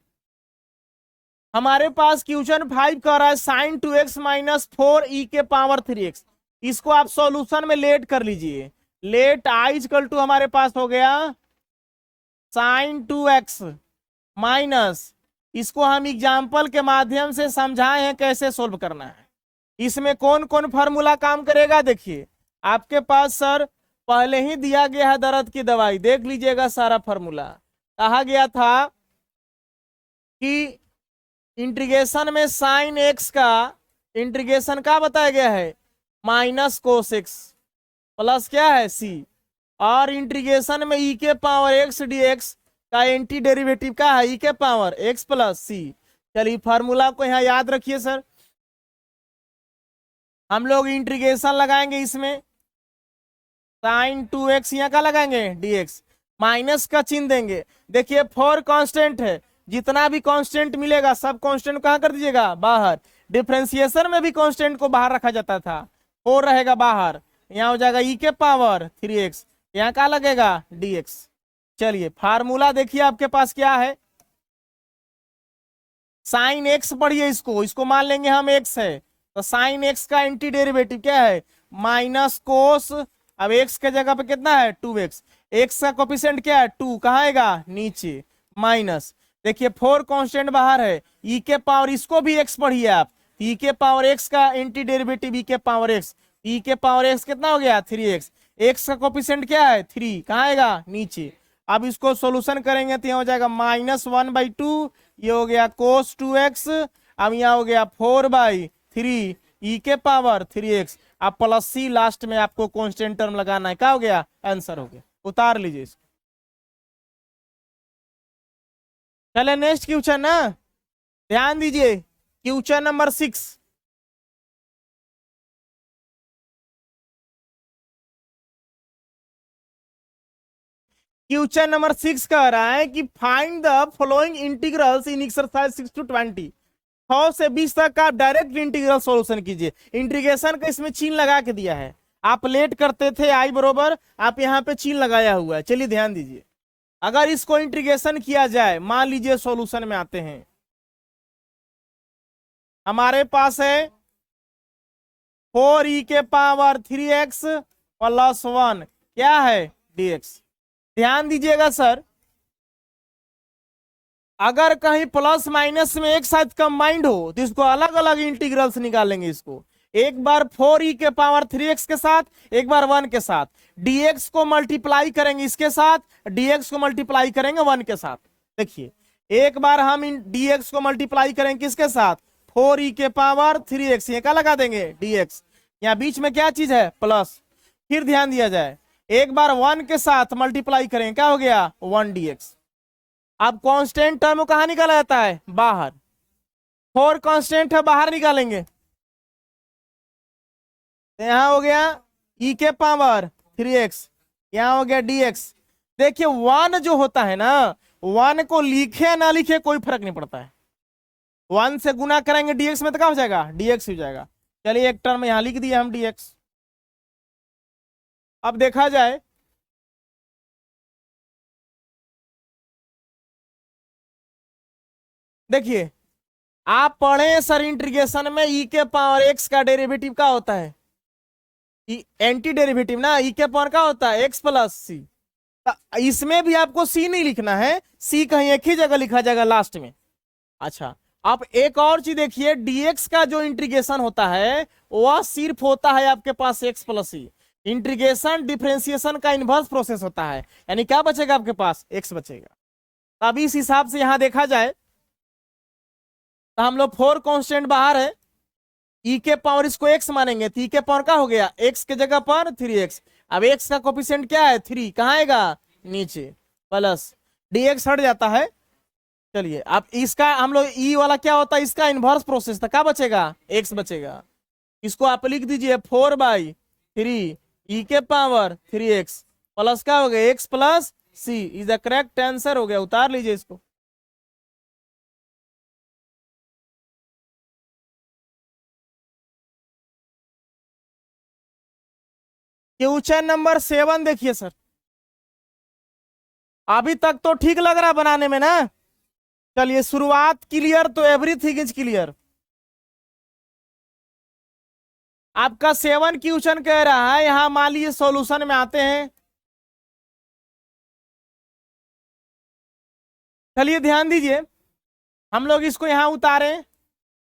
हमारे पास क्वेश्चन 5 कर रहा है साइन 2x माइनस 4e के पावर 3x। इसको आप सॉल्यूशन में लेट कर लीजिए। लेट i इक्वल टू हमारे पास हो गया साइन 2x माइनस, इसको हम एग्जाम्पल के माध्यम से समझाए हैं कैसे सोल्व करना है। इसमें कौन कौन फार्मूला काम करेगा? देखिए आपके पास सर पहले ही दिया गया है दर्द की दवाई, देख लीजिएगा सारा फार्मूला। कहा गया था कि इंटीग्रेशन में साइन x का इंटीग्रेशन का बताया गया है माइनस कोस x प्लस क्या है c, और इंटीग्रेशन में e के पावर x dx का एंटी डेरिवेटिव का है e के पावर x प्लस c। चलिए फार्मूला को यहाँ याद रखिए सर। हम लोग इंटीग्रेशन लगाएंगे, इसमें साइन 2x यहाँ का लगाएंगे dx, माइनस का चिन्ह देंगे। देखिए 4 कांस्टेंट है, जितना भी कांस्टेंट मिलेगा सब कांस्टेंट कहाँ कर दीजिएगा? बाहर। डिफरेंशिएशन में भी कांस्टेंट को बाहर रखा जाता था, 4 रहेगा बाहर, यहाँ हो जाएगा e के पावर 3x, यहाँ का लगेगा dx। चलिए फार्मूला देखिए आपके पास क्या है, साइन x पढ़िए, इसको मान लेंगे हम x है, तो साइन x का एंटी डेरिवेटिव क्या है? माइनस कोस, अब x के जगह पे कितना है 2x, x का कोफिशिएंट क्या है 2, कहाँ आएगा नीचे, माइनस। देखिए 4 कांस्टेंट बाहर है, e के पावर, इसको भी x पढ़िए आप, e के पावर x का एंटी डेरिवेटिव e के पावर x, e के पावर x कितना हो गया 3x, x का कोफिशिएंट क्या है 3, कहाँ आएगा नीचे। अब इसको सॉल्यूशन करेंगे तो यहाँ हो जाएगा -1/2, ये हो गया cos 2x, अब यहाँ हो गया 4/3 e के पावर 3x, अब प्लस c लास्ट में आपको कांस्टेंट टर्म लगाना है, क्या हो गया आंसर हो गया। उतार लीजिए इसको। चले नेक्स्ट क्वेश्चन ना, ध्यान दीजिए क्वेश्चन नंबर 6। क्वेश्चन नंबर 6 कह रहा है कि find the following integrals in exercise 6 to 20। 6 से 20 तक का आप डायरेक्ट इंटीग्रल सॉल्यूशन कीजिए। इंटीग्रेशन का इसमें चिन्ह लगा के दिया है, आप लेट करते थे आई बरोबर, आप यहाँ पे चिन्ह लगाया हुआ है। चलिए ध्यान दीजिए, अगर इसको इंटीग्रेशन किया जाए, मान लीजिए सॉल्यूशन में आते हैं, हमारे पास है 4e के पावर 3x प्लस 1 क्या है dx। ध्यान दीजिएगा सर, अगर कहीं प्लस माइनस में एक साथ कंबाइंड हो तो इसको अलग अलग इंटीग्रल्स निकालेंगे। इसको एक बार 4e के पावर 3x के साथ, एक बार 1 के साथ, dx को मल्टीप्लाई करेंगे इसके साथ, dx को मल्टीप्लाई करेंगे 1 के साथ। देखिए एक बार हम इन dx को मल्टीप्लाई करेंगे किसके साथ, 4e के पावर 3x, ये क्या लगा देंगे dx, यहाँ बीच में क्या चीज है प्लस। फिर ध्यान दिया जाए, एक बार 1 के साथ मल्टीप्लाई करेंगे, क्या हो गया 1 dx। अब कांस्टेंट टर्म कहां निकाला जाता है, बाहर। 4 कांस्टेंट है, बाहर निकालेंगे, तो यहां हो गया e के पावर 3x, यहां हो गया dx। देखिए 1 जो होता है ना, 1 को लिखे ना लिखे कोई फर्क नहीं पड़ता है, 1 से गुना करेंगे dx में तो क्या हो जाएगा dx हो जाएगा। चलिए एक टर्म यहां लिख दिया हम dx। अब देखा जाए, देखिए आप पढ़े सर इंटीग्रेशन में e के पावर x का डेरिवेटिव क्या होता है, एंटी डेरिवेटिव ना, e के पावर क्या होता है x प्लस सी। इसमें भी आपको c नहीं लिखना है, c कहीं एक ही जगह लिखा जाएगा लास्ट में। अच्छा अब एक और चीज देखिए, dx का जो इंटीग्रेशन होता है वह सिर्फ होता है आपके पास x प्लस सी। इंटीग्रेशन डिफरेंशिएशन का इनवर्स प्रोसेस होता है, यानी क्या बचेगा आपके पास x बचेगा। अब इस हिसाब से यहां देखा जाए तो हम लोग 4 कांस्टेंट बाहर है, e के पावर इसको x मानेंगे तो e के पावर क्या हो गया x के जगह पर 3x। अब x का कोफिशिएंट क्या है 3, कहाँ आएगा नीचे, प्लस dx हट जाता है। चलिए अब इसका हम लोग e वाला क्या होता है, इसका इनवर्स प्रोसेस था, क्या बचेगा x बचेगा। इसको आप लिख दीजिए 4/3 e के पावर 3x प्लस क्या हो गया x plus c is the correct answer हो गया। उतार लीजिए इसको। क्वेश्चन नंबर 7 देखिए सर, अभी तक तो ठीक लग रहा बनाने में ना। चलिए शुरुआत क्लियर तो एवरीथिंग इज क्लियर। आपका 7 क्वेश्चन कह रहा है, यहां मान लीजिए सॉल्यूशन में आते हैं। चलिए ध्यान दीजिए, हम लोग इसको यहां उतारे,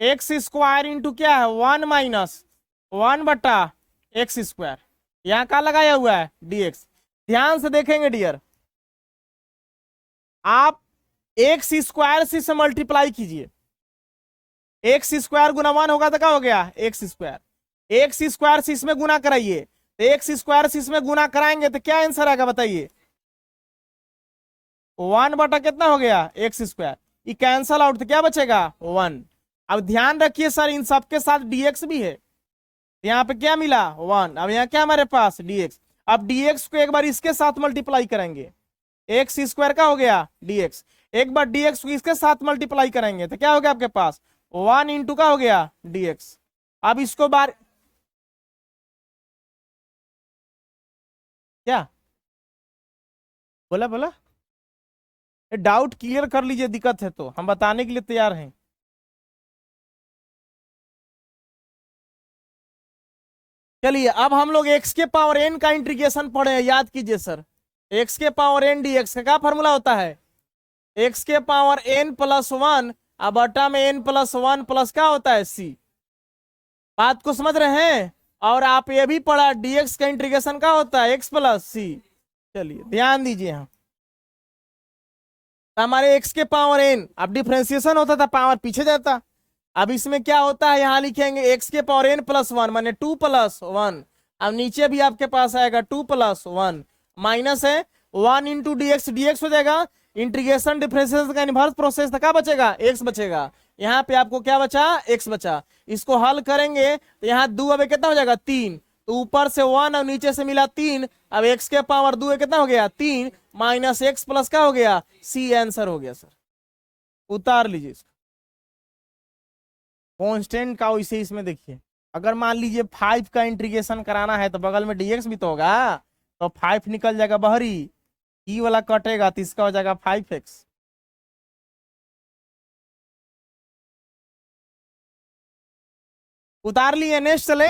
एक्स स्क्वायर इंटू क्या है 1 माइनस 1/x², यहां क्या लगाया हुआ है dx। ध्यान से देखेंगे डियर, आप एक्स स्क्वायर से मल्टीप्लाई कीजिए, एक्स स्क्वायर गुना 1 होगा तो क्या हो गया एक्स स्क्वायर, एक्स स्क्वायर से इसमें गुना कराइए, तो एक्स स्क्वायर से इसमें गुना कराएंगे तो क्या आंसर आएगा बताइए, 1 बटा कितना हो गया एक्स स्क्वायर, ये कैंसल आउट तो क्या बचेगा 1। अब ध्यान रखिए सर इन सबके साथ dx भी है, यहाँ पे क्या मिला 1, अब यहाँ क्या हमारे पास dx। अब dx को एक बार इसके साथ मल्टीप्लाई करेंगे, एक्स स्क्वायर का हो गया dx, एक बार dx को इसके साथ मल्टीप्लाई करेंगे तो क्या हो गया आपके पास 1 इंटू का हो गया dx। अब इसको बार क्या बोला बोला, डाउट क्लियर कर लीजिए, दिक्कत है तो हम बताने के लिए तैयार हैं। चलिए अब हम लोग x के पावर n का इंटीग्रेशन पढ़े हैं, याद कीजिए सर, x के पावर n dx का क्या फॉर्मूला होता है, x के पावर n प्लस 1 अब बटा में n प्लस 1 प्लस क्या होता है c। बात को समझ रहे हैं। और आप ये भी पढ़ा dx का इंटीग्रेशन क्या होता है x प्लस c। चलिए ध्यान दीजिए, यहाँ हमारे x के पावर n, अब डिफरेंशिएशन होता था पावर पीछे जाता, अब इसमें क्या होता है यहाँ लिखेंगे x के पावर n प्लस 1 माने 2 प्लस 1, अब नीचे भी आपके पास आएगा 2 प्लस 1, माइनस है 1 इंटू dx, dx हो जाएगा इंटीग्रेशन डिफरेंशिएशन का इनवर्स प्रोसेस था, क्या बचेगा x बचेगा। यहाँ पे आपको क्या बचा x बचा, इसको हल करेंगे तो यहाँ 2 अब कितना हो जाएगा 3, तो ऊपर से 1 और नीचे से मिला 3, अब x के पावर 2 कितना हो गया 3 माइनस एक्स प्लस क्या हो गया c, आंसर हो गया सर। उतार लीजिए इसको। कांस्टेंट का वैसे इसमें देखिए, अगर मान लीजिए 5 का इंटीग्रेशन कराना है तो बगल में dx भी तो होगा, तो 5 निकल जाएगा बाहरी, ई वाला कटेगा तो इसका हो जाएगा 5x। उतार लिए, नेक्स्ट चले।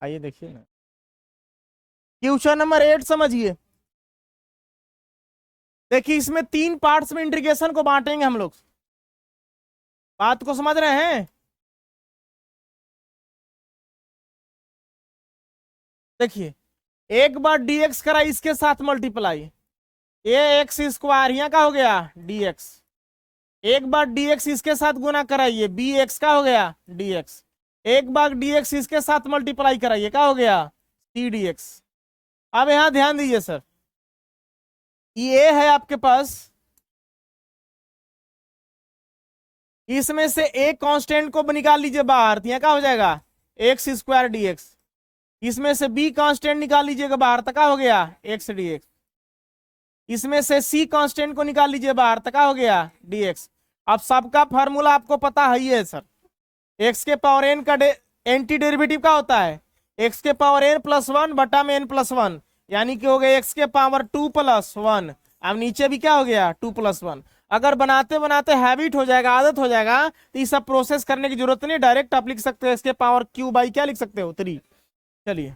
आइए देखिए ना, क्वेश्चन नंबर 8 समझिए। देखिए इसमें 3 पार्ट्स में इंटीग्रेशन को बांटेंगे हम लोग, बात को समझ रहे हैं। देखिए एक बार dx करा इसके साथ मल्टीप्लाई, ए एक्स स्क्वायर यहाँ का हो गया dx। एक बार dx इसके साथ गुना कराइए, बी एक्स का हो गया dx। एक बार dx इसके साथ मल्टीप्लाई कराइए, क्या हो गया सी dx। अब यहां ध्यान दीजिए सर, ये है आपके पास, इसमें से एक कांस्टेंट को निकाल लीजिए बाहर, तो यहाँ क्या हो जाएगा एक्स स्क्वायर dx। इसमें से बी कांस्टेंट निकाल लीजिएगा बाहर, तो क्या हो गया एक्स dx। इसमें से सी कांस्टेंट को निकाल लीजिए बाहर, तो क्या हो गया dx। अब सबका फार्मूला आपको पता है ही है सर, एक्स के पावर एन का एंटी डेरिवेटिव क्या होता है एक्स के पावर एन प्लस 1 बटा में एन प्लस 1, यानी कि हो गया एक्स के पावर 2 प्लस 1। अब नीचे भी क्या हो गया 2 प्लस 1। अगर बनाते बनाते हैबिट हो जाएगा, आदत हो जाएगा, तो ये सब प्रोसेस करने की जरूरत नहीं, डायरेक्ट आप लिख सकते हो एक्स के पावर क्यू बाई क्या लिख सकते हो 3। चलिए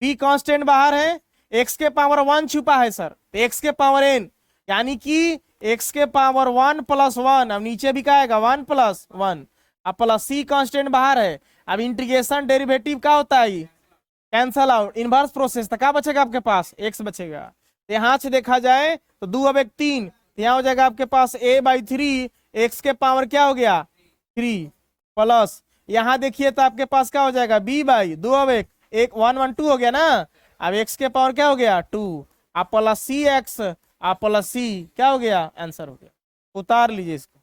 पी कांस्टेंट बाहर है, एक्स के पावर 1 छुपा है सर, तो एक्स के पावर एन यानी कि एक्स के पावर 1 प्लस 1। अब नीचे भी क्या आएगा 1 प्लस 1। अब प्लस सी कांस्टेंट बाहर है। अब इंटीग्रेशन डेरिवेटिव क्या होता है कैंसल आउट, इनवर्स प्रोसेस, तो क्या बचेगा आपके पास एक्स बचेगा। तो यहां से देखा जाए तो 2 अब 1 3, तो यहाँ हो जाएगा आपके पास a/3 एक्स के पावर क्या हो गया 3 प्लस, यहाँ देखिए तो आपके पास क्या हो जाएगा b/2 अब 1 1 1 2 हो गया ना। अब एक्स के पावर क्या हो गया 2, आप प्लस सी एक्स, आप प्लस सी क्या हो गया आंसर हो गया। उतार लीजिए इसको।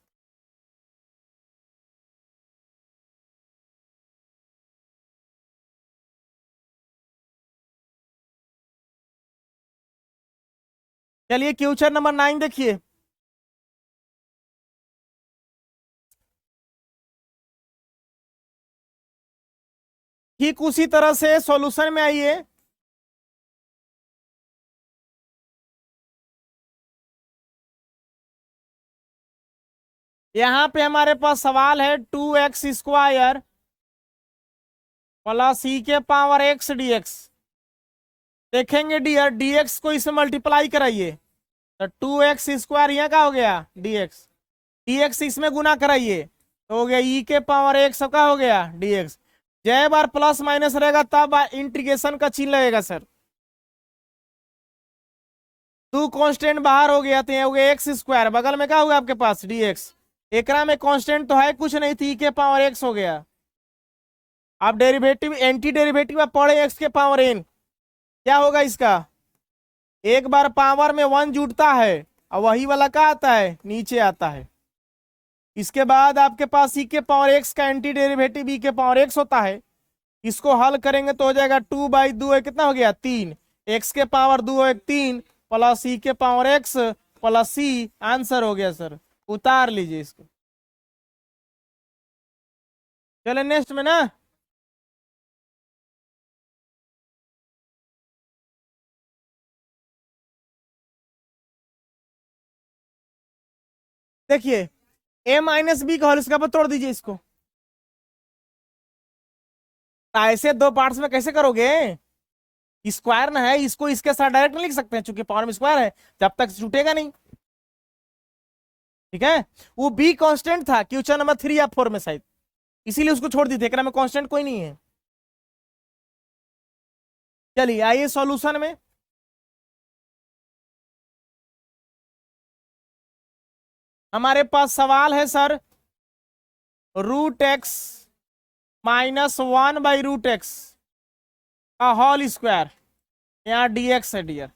चलिए क्वेश्चन नंबर 9 देखिए। ठीक उसी तरह से सॉल्यूशन में आइए। यहां पे हमारे पास सवाल है 2x स्क्वायर प्लस सी के पावर x dx। देखेंगे डियर dx को इसमें मल्टीप्लाई कराइए, तो 2x स्क्वायर यहाँ का हो गया dx, dx इसमें गुना कराइए तो हो गया e के पावर x का हो गया dx। जय बार प्लस माइनस रहेगा तब इंटीग्रेशन का चिन्ह लगेगा सर। 2 कांस्टेंट बाहर हो गया तो ये हो गया एक्स स्क्वायर, बगल में क्या होगा आपके पास dx। एकरा में कांस्टेंट तो है कुछ नहीं थी, e के पावर x हो गया। आप डेरिवेटिव एंटी डेरिवेटिव आप पढ़े एक्स के पावर n, क्या होगा इसका, एक बार पावर में 1 जुड़ता है और वही वाला क्या आता है नीचे आता है। इसके बाद आपके पास e के पावर x का एंटी डेरिवेटिव e के पावर x होता है। इसको हल करेंगे तो हो जाएगा 2/2 कितना हो गया 3, x के पावर 2 1 3 प्लस e के power x plus c, answer हो गया सर। उतार लीजिए इसको। चले नेक्स्ट में ना, देखिए a-b का होल इसका पर तोड़ दीजिए इसको। ऐसे 2 पार्ट्स में कैसे करोगे, स्क्वायर ना है, इसको इसके साथ डायरेक्ट नहीं लिख सकते हैं क्योंकि पावर में स्क्वायर है, जब तक छूटेगा नहीं। ठीक है, वो बी कांस्टेंट था क्वेश्चन नंबर 3 या 4 में शायद, इसीलिए उसको छोड़ दी थी, में कांस्टेंट कोई नहीं है। चलिए आइए सॉल्यूशन में। हमारे पास सवाल है सर √x -1/√x का होल स्क्वायर, यहाँ dx है डियर।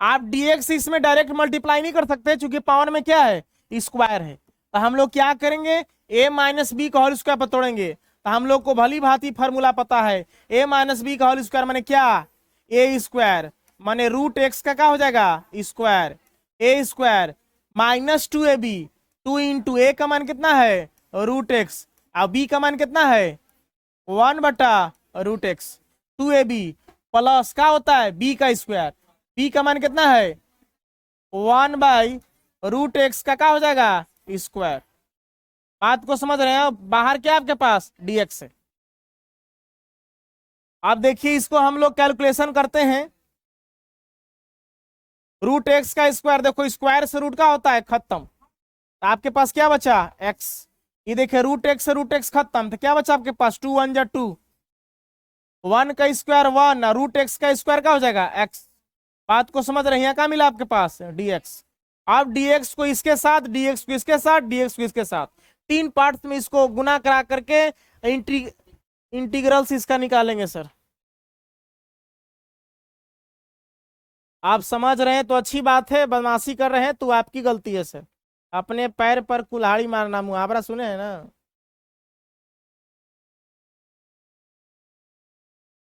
आप dx इसमें डायरेक्ट मल्टीप्लाई नहीं कर सकते क्योंकि पावर में क्या है स्क्वायर है, तो हम लोग क्या करेंगे a - b का होल स्क्वायर पर तोड़ेंगे, तो हम लोग को भली भांति फॉर्मूला पता है, ए माइनस बी का होल स्क्वायर माने क्या, ए स्क्वायर माने रूट एक्स का क्या हो जाएगा स्क्वायर, ए स्क्वायर माइनस 2ab, 2 इंटू ए का मान कितना है रूट एक्स, और बी का मान कितना है 1/√x, 2ab प्लस क्या होता है बी का स्क्वायर, बी का मान कितना है 1/√x का क्या हो जाएगा स्क्वायर। बात को समझ रहे हैं, बाहर क्या आपके पास dx है। अब देखिए इसको हम लोग कैलकुलेशन करते हैं, रूट एक्स का स्क्वायर, देखो स्क्वायर से रूट का होता है खत्म, तो आपके पास क्या बचा x, ये देखिए रूट एक्स से रूट एक्स खत्म, तो क्या बचा आपके पास 2 1 जा 2, 1 का स्क्वायर 1, रूट एक्स का स्क्वायर क्या हो जाएगा x। बात को समझ रहे हैं, क्या मिला आपके पास dx। अब dx को इसके साथ, dx को इसके साथ, dx को इसके साथ, 3 पार्ट्स में इसको गुना करा करके इंटीग्रल्स इसका निकालेंगे सर। आप समझ रहे हैं तो अच्छी बात है, बदमाशी कर रहे हैं तो आपकी गलती है सर, अपने पैर पर कुल्हाड़ी मारना, मुहावरा सुने हैं ना।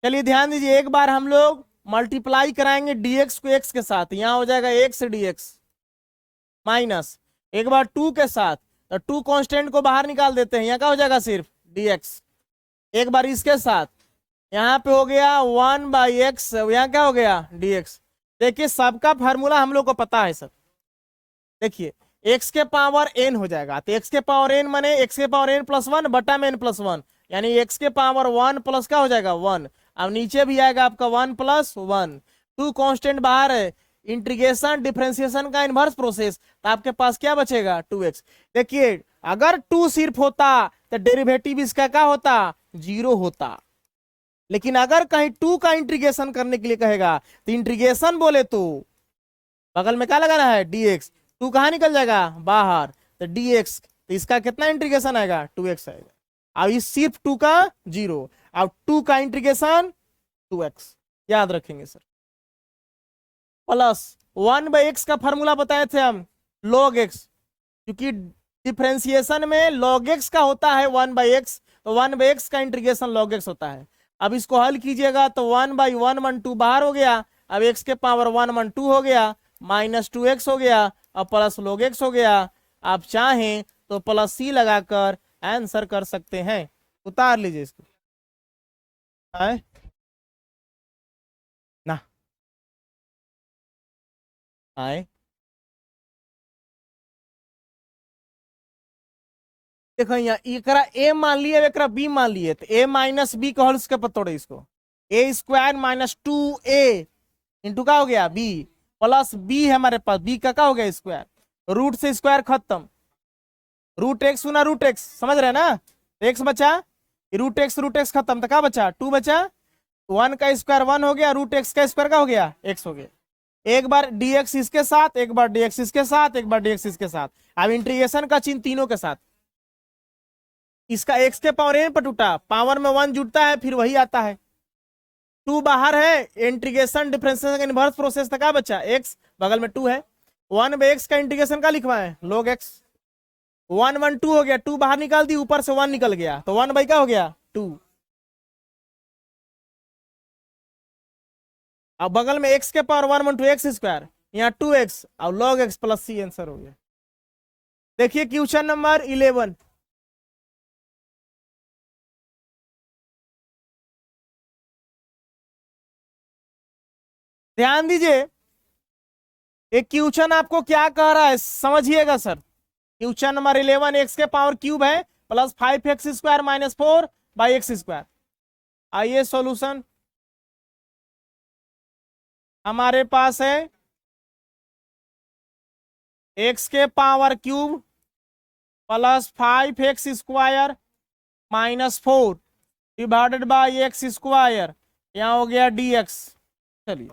चलिए ध्यान दीजिए, एक बार हम लोग मल्टीप्लाई कराएंगे dx को x के साथ, यहां हो जाएगा x dx माइनस, एक बार 2 के साथ, तो 2 कांस्टेंट को बाहर निकाल देते हैं, यहाँ क्या हो जाएगा सिर्फ dx, एक बार इसके साथ, यहाँ पे हो गया 1/x, यहाँ क्या हो गया dx। देखिए सबका फार्मूला हम लोग को पता है सर, देखिए x के पावर n हो जाएगा, तो x के पावर n माने x के पावर n प्लस 1 बटा में n प्लस 1, यानी x के पावर 1 प्लस क्या हो जाएगा 1, अब नीचे भी आएगा आपका 1 + 1, 2 कांस्टेंट बाहर है, इंटीग्रेशन डिफरेंशिएशन का इनवर्स प्रोसेस, तो आपके पास क्या बचेगा 2x। देखिए अगर 2 सिर्फ होता तो डेरिवेटिव इसका क्या होता 0 होता, लेकिन अगर कहीं 2 का इंटीग्रेशन करने के लिए कहेगा तो इंटीग्रेशन बोले तो बगल में क्या लगाना है dx, 2 कहाँ निकल जाएगा बाहर, तो dx, तो इसका कितना इंटीग्रेशन आएगा 2x आएगा। अब इस सिर्फ 2 का 0, अब 2 का इंटीग्रेशन 2x, याद रखेंगे सर, प्लस 1/x का फॉर्मूला बताए थे हम log x, क्योंकि डिफरेंशिएशन में log x का होता है 1/x, तो 1/x का इंटीग्रेशन log x होता है। अब इसको हल कीजिएगा तो 1/112 बाहर हो गया, अब x के पावर 112 हो गया, माइनस 2x हो गया, अब प्लस log x हो गया। आप चाहें तो प्लस c लगाकर आंसर कर सकते हैं, उतार लीजिए इसको आए ना आए। देखो यहाँ एकरा a मान लिए, एकरा b मान लिए, तो a माइनस बी का होल स्क्वायर पर तोड़े इसको, a square minus 2a into का हो गया b प्लस b है हमारे पास, b का क्या हो गया स्क्वायर, रूट से स्क्वायर खत्म, रूट एक्स गुना रूट एक्स, समझ रहे ना, एक्स बचा, रूट एक्स खत्म, तो क्या बचा 2 बचा, 1 का स्क्वायर 1 हो गया, रूट एक्स का स्क्वायर का हो गया x हो गया, एक बार dx इसके साथ, एक बार dx इसके साथ, एक बार dx इसके साथ, अब इंटीग्रेशन का चिन्ह तीनों के साथ, इसका x के पावर n पर टूटा, पावर में 1 जुटता है फिर वही आता है, 2 बाहर है, इंटीग्रेशन डिफरेंशिएशन का इनवर्स प्रोसेस तक बचा x, बगल में 2 है, 1/x का इंटीग्रेशन का लिखवाए log x, 1 1 2 हो गया, 2 बाहर निकाल दी, ऊपर से 1 निकल गया, तो 1 क्या हो गया 2, अब बगल में x के पावर 1 x स्क्वायर, यहाँ 2x और log x plus c answer हो गया। देखिए क्वेश्चन नंबर 11, ध्यान दीजिए, एक क्वेश्चन आपको क्या कह रहा है समझिएगा सर, क्वेश्चन नंबर 11 x के पावर क्यूब है plus 5x square minus 4/x square. आइए सॉल्यूशन, हमारे पास है x के power cube plus 5x square minus 4 divided by x square, यहाँ हो गया dx। चलिए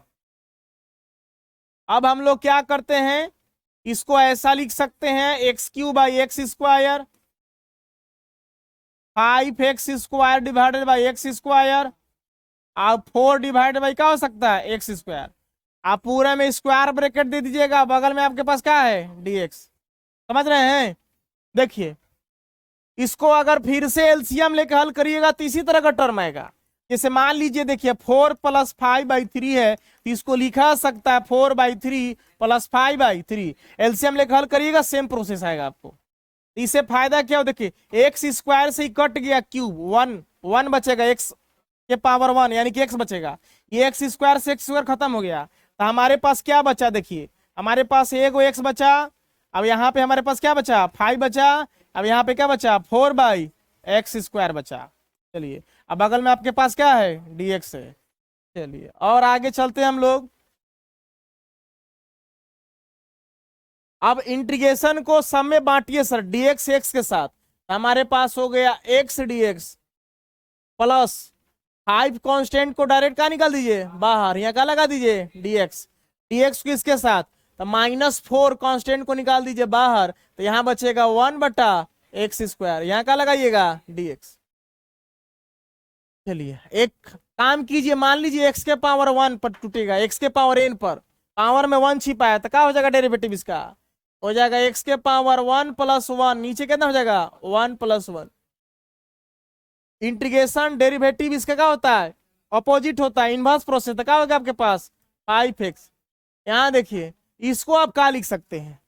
अब हम लोग क्या करते हैं, इसको ऐसा लिख सकते हैं x³ x square, 5x square divided by x square, आप 4 डिवाइडेड बाई क्या हो सकता है एक्स स्क्वायर, आप पूरे में स्क्वायर ब्रैकेट दे दीजिएगा, बगल में आपके पास क्या है dx, समझ रहे हैं। देखिए इसको अगर फिर से एलसीएम लेकर हल करिएगा तो इसी तरह का टर्म आएगा। जैसे मान लीजिए, देखिए 4+5/3 है, तो इसको लिखा सकता है 4/3 + 5/3। एलसीएम लेकर हल करिएगा, सेम प्रोसेस आएगा आपको। इससे फायदा क्या हो, देखिए एक्स स्क्वायर से ही कट गया क्यूब, 1 बचेगा, एक्स के पावर 1 यानी कि एक्स बचेगा। ये एक्स स्क्वायर से एक्स स्क्वायर खत्म हो गया, तो हमारे पास क्या बचा, देखिए हमारे पास एक एक्स बचा। अब यहाँ पे हमारे पास क्या बचा, 5 बचा। अब यहाँ पे क्या बचा, 4/x² बचा। चलिए अब बगल में आपके पास क्या है, dx है। चलिए और आगे चलते हैं हम लोग। अब इंटीग्रेशन को सब में बांटिए सर, dx x के साथ। हमारे पास हो गया x dx प्लस 5 कांस्टेंट को डायरेक्ट क्या निकाल दीजिए बाहर, यहाँ क्या लगा दीजिए dx। dx को इसके साथ तो -4 कांस्टेंट को निकाल दीजिए बाहर, तो यहाँ बचेगा 1/x²। यहाँ क्या लगाइएगा dx। चलिए एक काम कीजिए, मान लीजिए x के पावर 1 पर टूटेगा, x के पावर n पर पावर में 1 छिपा है, तो क्या हो जाएगा डेरिवेटिव इसका, हो जाएगा x के पावर 1 + 1, नीचे कितना हो जाएगा 1 + 1। इंटीग्रेशन डेरिवेटिव इसका क्या होता है, अपोजिट होता है, इनवर्स प्रोसेस। तो क्या होगा आपके पास 5x। यहाँ देखिए इसको आप क्या लिख सकते हैं,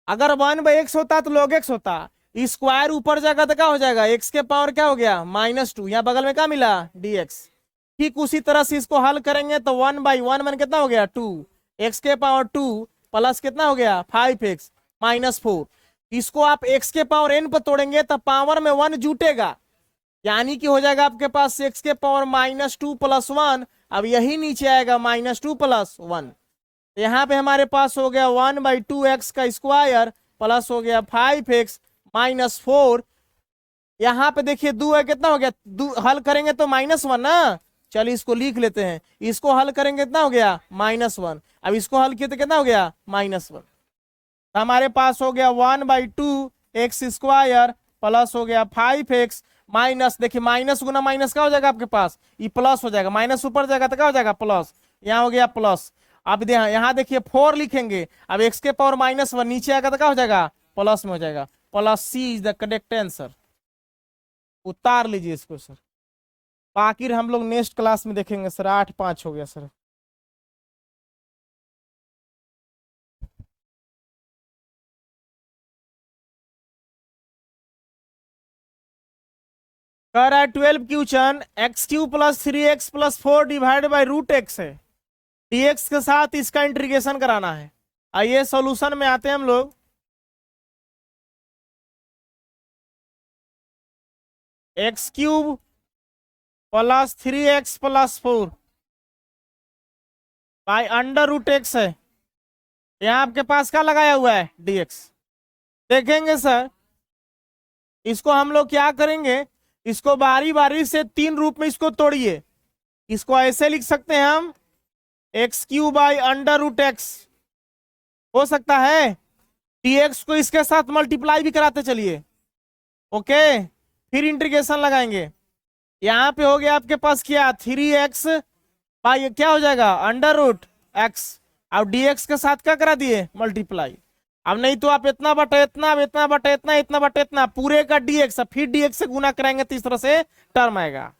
अगर 1/x होता तो log x होता, स्क्वायर ऊपर जाएगा तो क्या हो जाएगा, x के पावर क्या हो गया -2, यहाँ बगल में क्या मिला dx। ठीक उसी तरह से इसको हल करेंगे तो 1/1 मन कितना हो गया 2, x के पावर 2 प्लस कितना हो गया 5x -4। इसको आप x के पावर n पर तोड़ेंगे तो पावर में 1 जुटेगा, यानी कि हो जाएगा आपके पास x के पावर -2 + 1। अब यही नीचे आएगा -2 + 1, यहाँ पे हमारे पास हो गया 1/2x² प्लस हो गया 5x -4। यहाँ पे देखिए 2 है, कितना हो गया, हल करेंगे तो -1 ना। चलिए इसको लिख लेते हैं, इसको हल करेंगे कितना हो गया -1। अब इसको हल किए तो कितना हो गया -1। तो हमारे पास हो गया 1/2x² प्लस हो गया 5x माइनस, देखिए माइनस गुना माइनस क्या हो जाएगा आपके पास, ये प्लस हो जाएगा, माइनस ऊपर जाएगा तो क्या हो जाएगा प्लस, यहाँ हो गया प्लस। अब यहाँ देखिए 4 लिखेंगे, अब x के पावर -1 नीचे आएगा तो क्या हो जाएगा प्लस में हो जाएगा, plus C is the correct answer. उतार लीजिए इसको सर, बाकी हम लोग नेक्स्ट क्लास में देखेंगे सर। 8-5 हो गया सर। कह रहा है 12 क्वेश्चन, x³ + 3x + 4 /√x है, dx के साथ इसका इंटीग्रेशन कराना है। आइए सॉल्यूशन में आते हैं हम लोग। x³ + 3x + 4 /√x है, यहाँ आपके पास क्या लगाया हुआ है dx। देखेंगे सर इसको हम लोग क्या करेंगे, इसको बारी बारी से 3 रूप में इसको तोड़िए। इसको ऐसे लिख सकते हैं हम x³ /√x हो सकता है, dx को इसके साथ मल्टीप्लाई भी कराते चलिए, ओके। फिर इंटीग्रेशन लगाएंगे, यहाँ पे हो गया आपके पास क्या 3x क्या हो जाएगा √x, अब dx के साथ क्या करा दिए मल्टीप्लाई। अब नहीं तो आप इतना बटा इतना, अब इतना बटा इतना, इतना बटा इतना, पूरे का dx, फिर dx से गुना कराएंगे तो इस तरह से टर्म आएगा।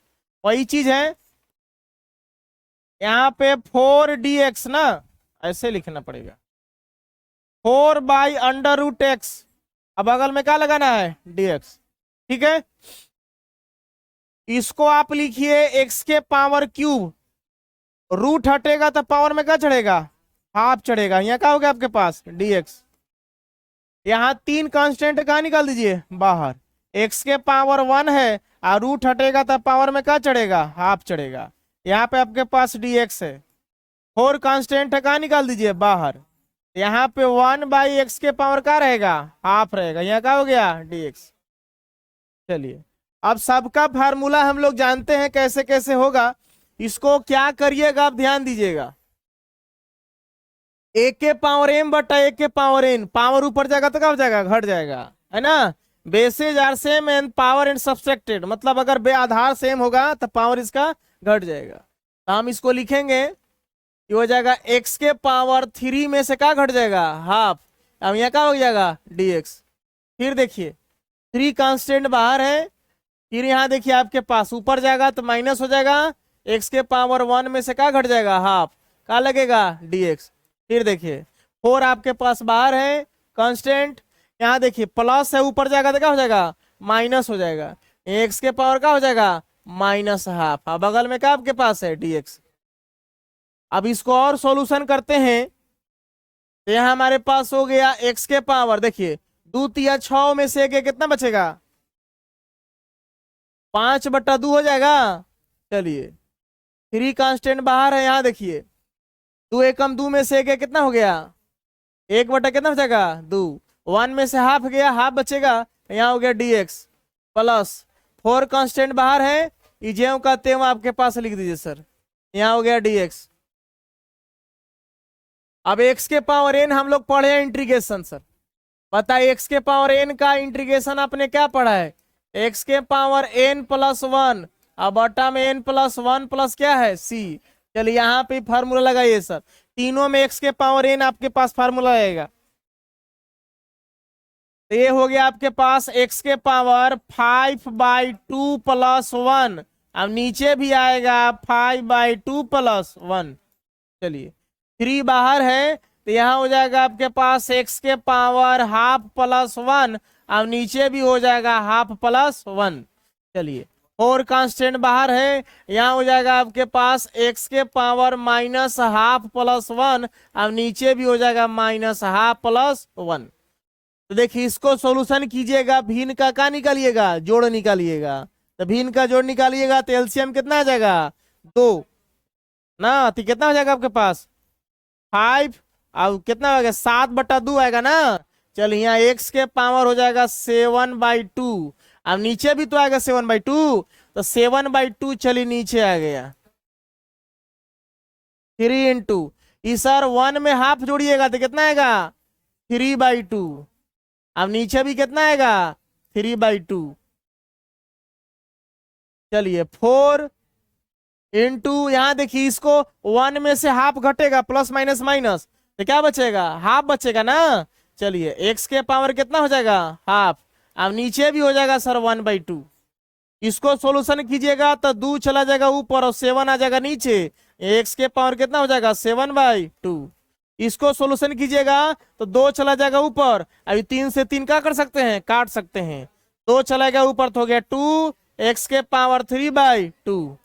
वही चीज है यहाँ पे 4dx ना, ऐसे लिखना पड़ेगा 4/√x, अब बगल में क्या लगाना है dx, ठीक है। इसको आप लिखिए x के पावर क्यूब, रूट हटेगा तो पावर में क्या चढ़ेगा हाफ चढ़ेगा, यहाँ क्या हो गया आपके पास dx। यहाँ 3 कांस्टेंट कहाँ निकाल दीजिए बाहर, x के पावर 1 है और रूट हटेगा तो पावर में क्या चढ़ेगा हाफ चढ़ेगा, यहाँ पे आपके पास dx है। 4 कांस्टेंट है कहाँ निकाल दीजिए बाहर, यहाँ पे 1/x के पावर क्या रहेगा हाफ रहेगा, यहाँ क्या हो गया dx। चलिए अब सबका फार्मूला हम लोग जानते हैं कैसे कैसे होगा, इसको क्या करिएगा आप ध्यान दीजिएगा, a के पावर m बटा a के पावर n, पावर ऊपर जाएगा तो क्या हो जाएगा घट जाएगा, है ना। Bases are same and power and subtracted, मतलब अगर बे आधार सेम होगा तो पावर इसका घट जाएगा। तो हम इसको लिखेंगे, ये हो जाएगा x के पावर 3 में से क्या घट जाएगा हाफ, अब यहाँ क्या हो जाएगा dx। फिर देखिए 3 कांस्टेंट बाहर है। फिर यहाँ देखिए आपके पास ऊपर जाएगा तो माइनस हो जाएगा, एक्स के पावर 1 में से क्या घट जाएगा, हाफ, क्या लगेगा, dx। फिर देखिए 4 आपके पास बाहर है कांस्टेंट, यहाँ देखिए प्लस है, ऊपर जाएगा तो क्या हो जाएगा, माइनस हो जाएगा, एक्स के पावर क्या हो जाएगा, माइनस हाफ। अब बगल में क्या आपके पास है, dx। अब इसको और सॉल्यूशन करते हैं तो यहाँ हमारे पास हो गया एक्स के पावर, देखिए 2 तिया 6 में से एक कितना बचेगा, 5/2 हो जाएगा। चलिए 3 कांस्टेंट बाहर है, यहाँ देखिए 2 एकम 2 में से एक कितना हो गया, 1/, कितना बचेगा, 2। 1 में से हाफ गया, हाफ बचेगा, यहाँ हो गया dx प्लस 4 कांस्टेंट बाहर है, इजेव का तेव आपके पास लिख दीजिए सर, यहाँ हो गया dx। अब x के पावर n हम लोग पढ़े हैं इंटीग्रेशन सर, बताइए x के पावर n का इंटीग्रेशन आपने क्या पढ़ा है, x के पावर n प्लस 1, अब बटा में n प्लस 1 प्लस क्या है, c। चलिए यहाँ पे फार्मूला लगाइए सर, तीनों में x के पावर n आपके पास फार्मूला आएगा। तो ये हो गया आपके पास x के पावर 5/2 प्लस 1, अब नीचे भी आएगा 5/2 प्लस 1। चलिए 3 बाहर है तो यहाँ हो जाएगा आपके पास x के पावर हाफ प्लस 1, अब नीचे भी हो जाएगा हाफ प्लस 1। चलिए 4 कांस्टेंट बाहर है, यहाँ हो जाएगा आपके पास x के पावर माइनस हाफ प्लस 1, अब नीचे भी हो जाएगा माइनस हाफ प्लस 1। तो देखिए इसको सॉल्यूशन कीजिएगा, भिन्न का क्या निकालिएगा, जोड़ निकालिएगा। तो भिन्न का जोड़ निकालिएगा तो एलसीएम कितना आ जाएगा, 2 ना, तो कितना हो जाएगा आपके पास 5, अब कितना हो गया 7/2 आएगा ना। चलिए यहाँ x के पावर हो जाएगा 7/2, अब नीचे भी तो आएगा 7/2, तो 7/2 चलिए नीचे आ गया 3 इंटू, इस सर 1 में हाफ जोड़िएगा तो कितना आएगा 3/2, अब नीचे भी कितना आएगा 3/2। चलिए 4 इंटू, यहाँ देखिए इसको 1 में से हाफ घटेगा, प्लस माइनस माइनस, तो क्या बचेगा, हाफ बचेगा ना। चलिए x के पावर कितना हो जाएगा, हाफ, अब नीचे भी हो जाएगा सर 1/2। इसको सॉल्यूशन कीजिएगा तो 2 चला जाएगा ऊपर और 7 आ जाएगा नीचे, x के पावर कितना हो जाएगा 7/2। इसको सॉल्यूशन कीजिएगा तो 2 चला जाएगा ऊपर, अभी 3 से 3 क्या कर सकते हैं, काट सकते हैं, 2 चला गया ऊपर तो हो गया 2, x के पावर 3/2।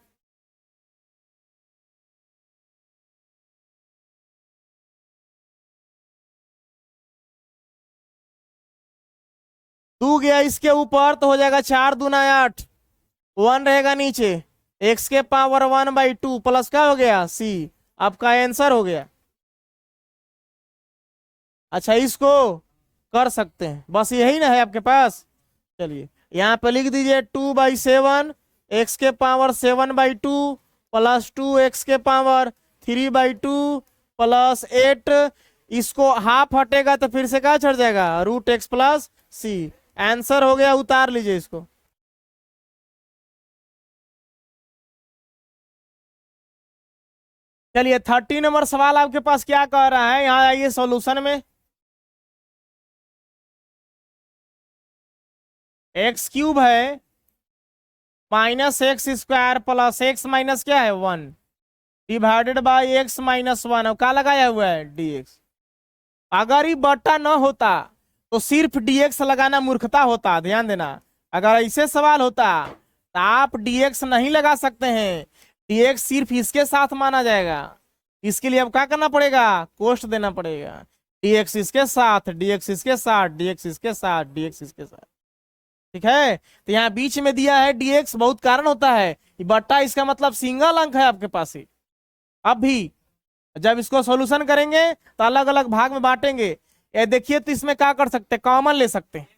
टू गया इसके ऊपर तो हो जाएगा 4 दूना 8, 1 रहेगा नीचे, x के पावर 1/2 प्लस क्या हो गया c, आपका आंसर हो गया। अच्छा इसको कर सकते हैं, बस यही ना है आपके पास। चलिए यहाँ पे लिख दीजिए 2/7, x के पावर 7/2 प्लस 2 x के पावर 3/2 प्लस 8, इसको हाफ हटेगा तो फिर से क्या चढ़ जाएगा, √x प्लस c। आंसर हो गया, उतार लीजिए इसको। चलिए 30 नंबर सवाल आपके पास क्या कह रहा है, यहाँ आइए सॉल्यूशन में। x³ है minus x² plus x minus क्या है 1 डिवाइडेड बाय x माइनस 1, और क्या लगाया हुआ है dx। अगर ये बट्टा न होता तो सिर्फ dx लगाना मूर्खता होता, ध्यान देना। अगर ऐसे सवाल होता तो आप dx नहीं लगा सकते हैं, dx सिर्फ इसके साथ माना जाएगा। इसके लिए अब क्या करना पड़ेगा, कोष्ट देना पड़ेगा, dx इसके साथ, dx इसके साथ, dx इसके साथ, dx इसके साथ, ठीक है। तो यहाँ बीच में दिया है dx, बहुत कारण होता है, बट्टा इसका मतलब सिंगल अंक है आपके पास ही। अब भी जब इसको सॉल्यूशन करेंगे तो अलग अलग भाग में बांटेंगे, ये देखिए तो इसमें क्या कर सकते हैं, कॉमन ले सकते हैं।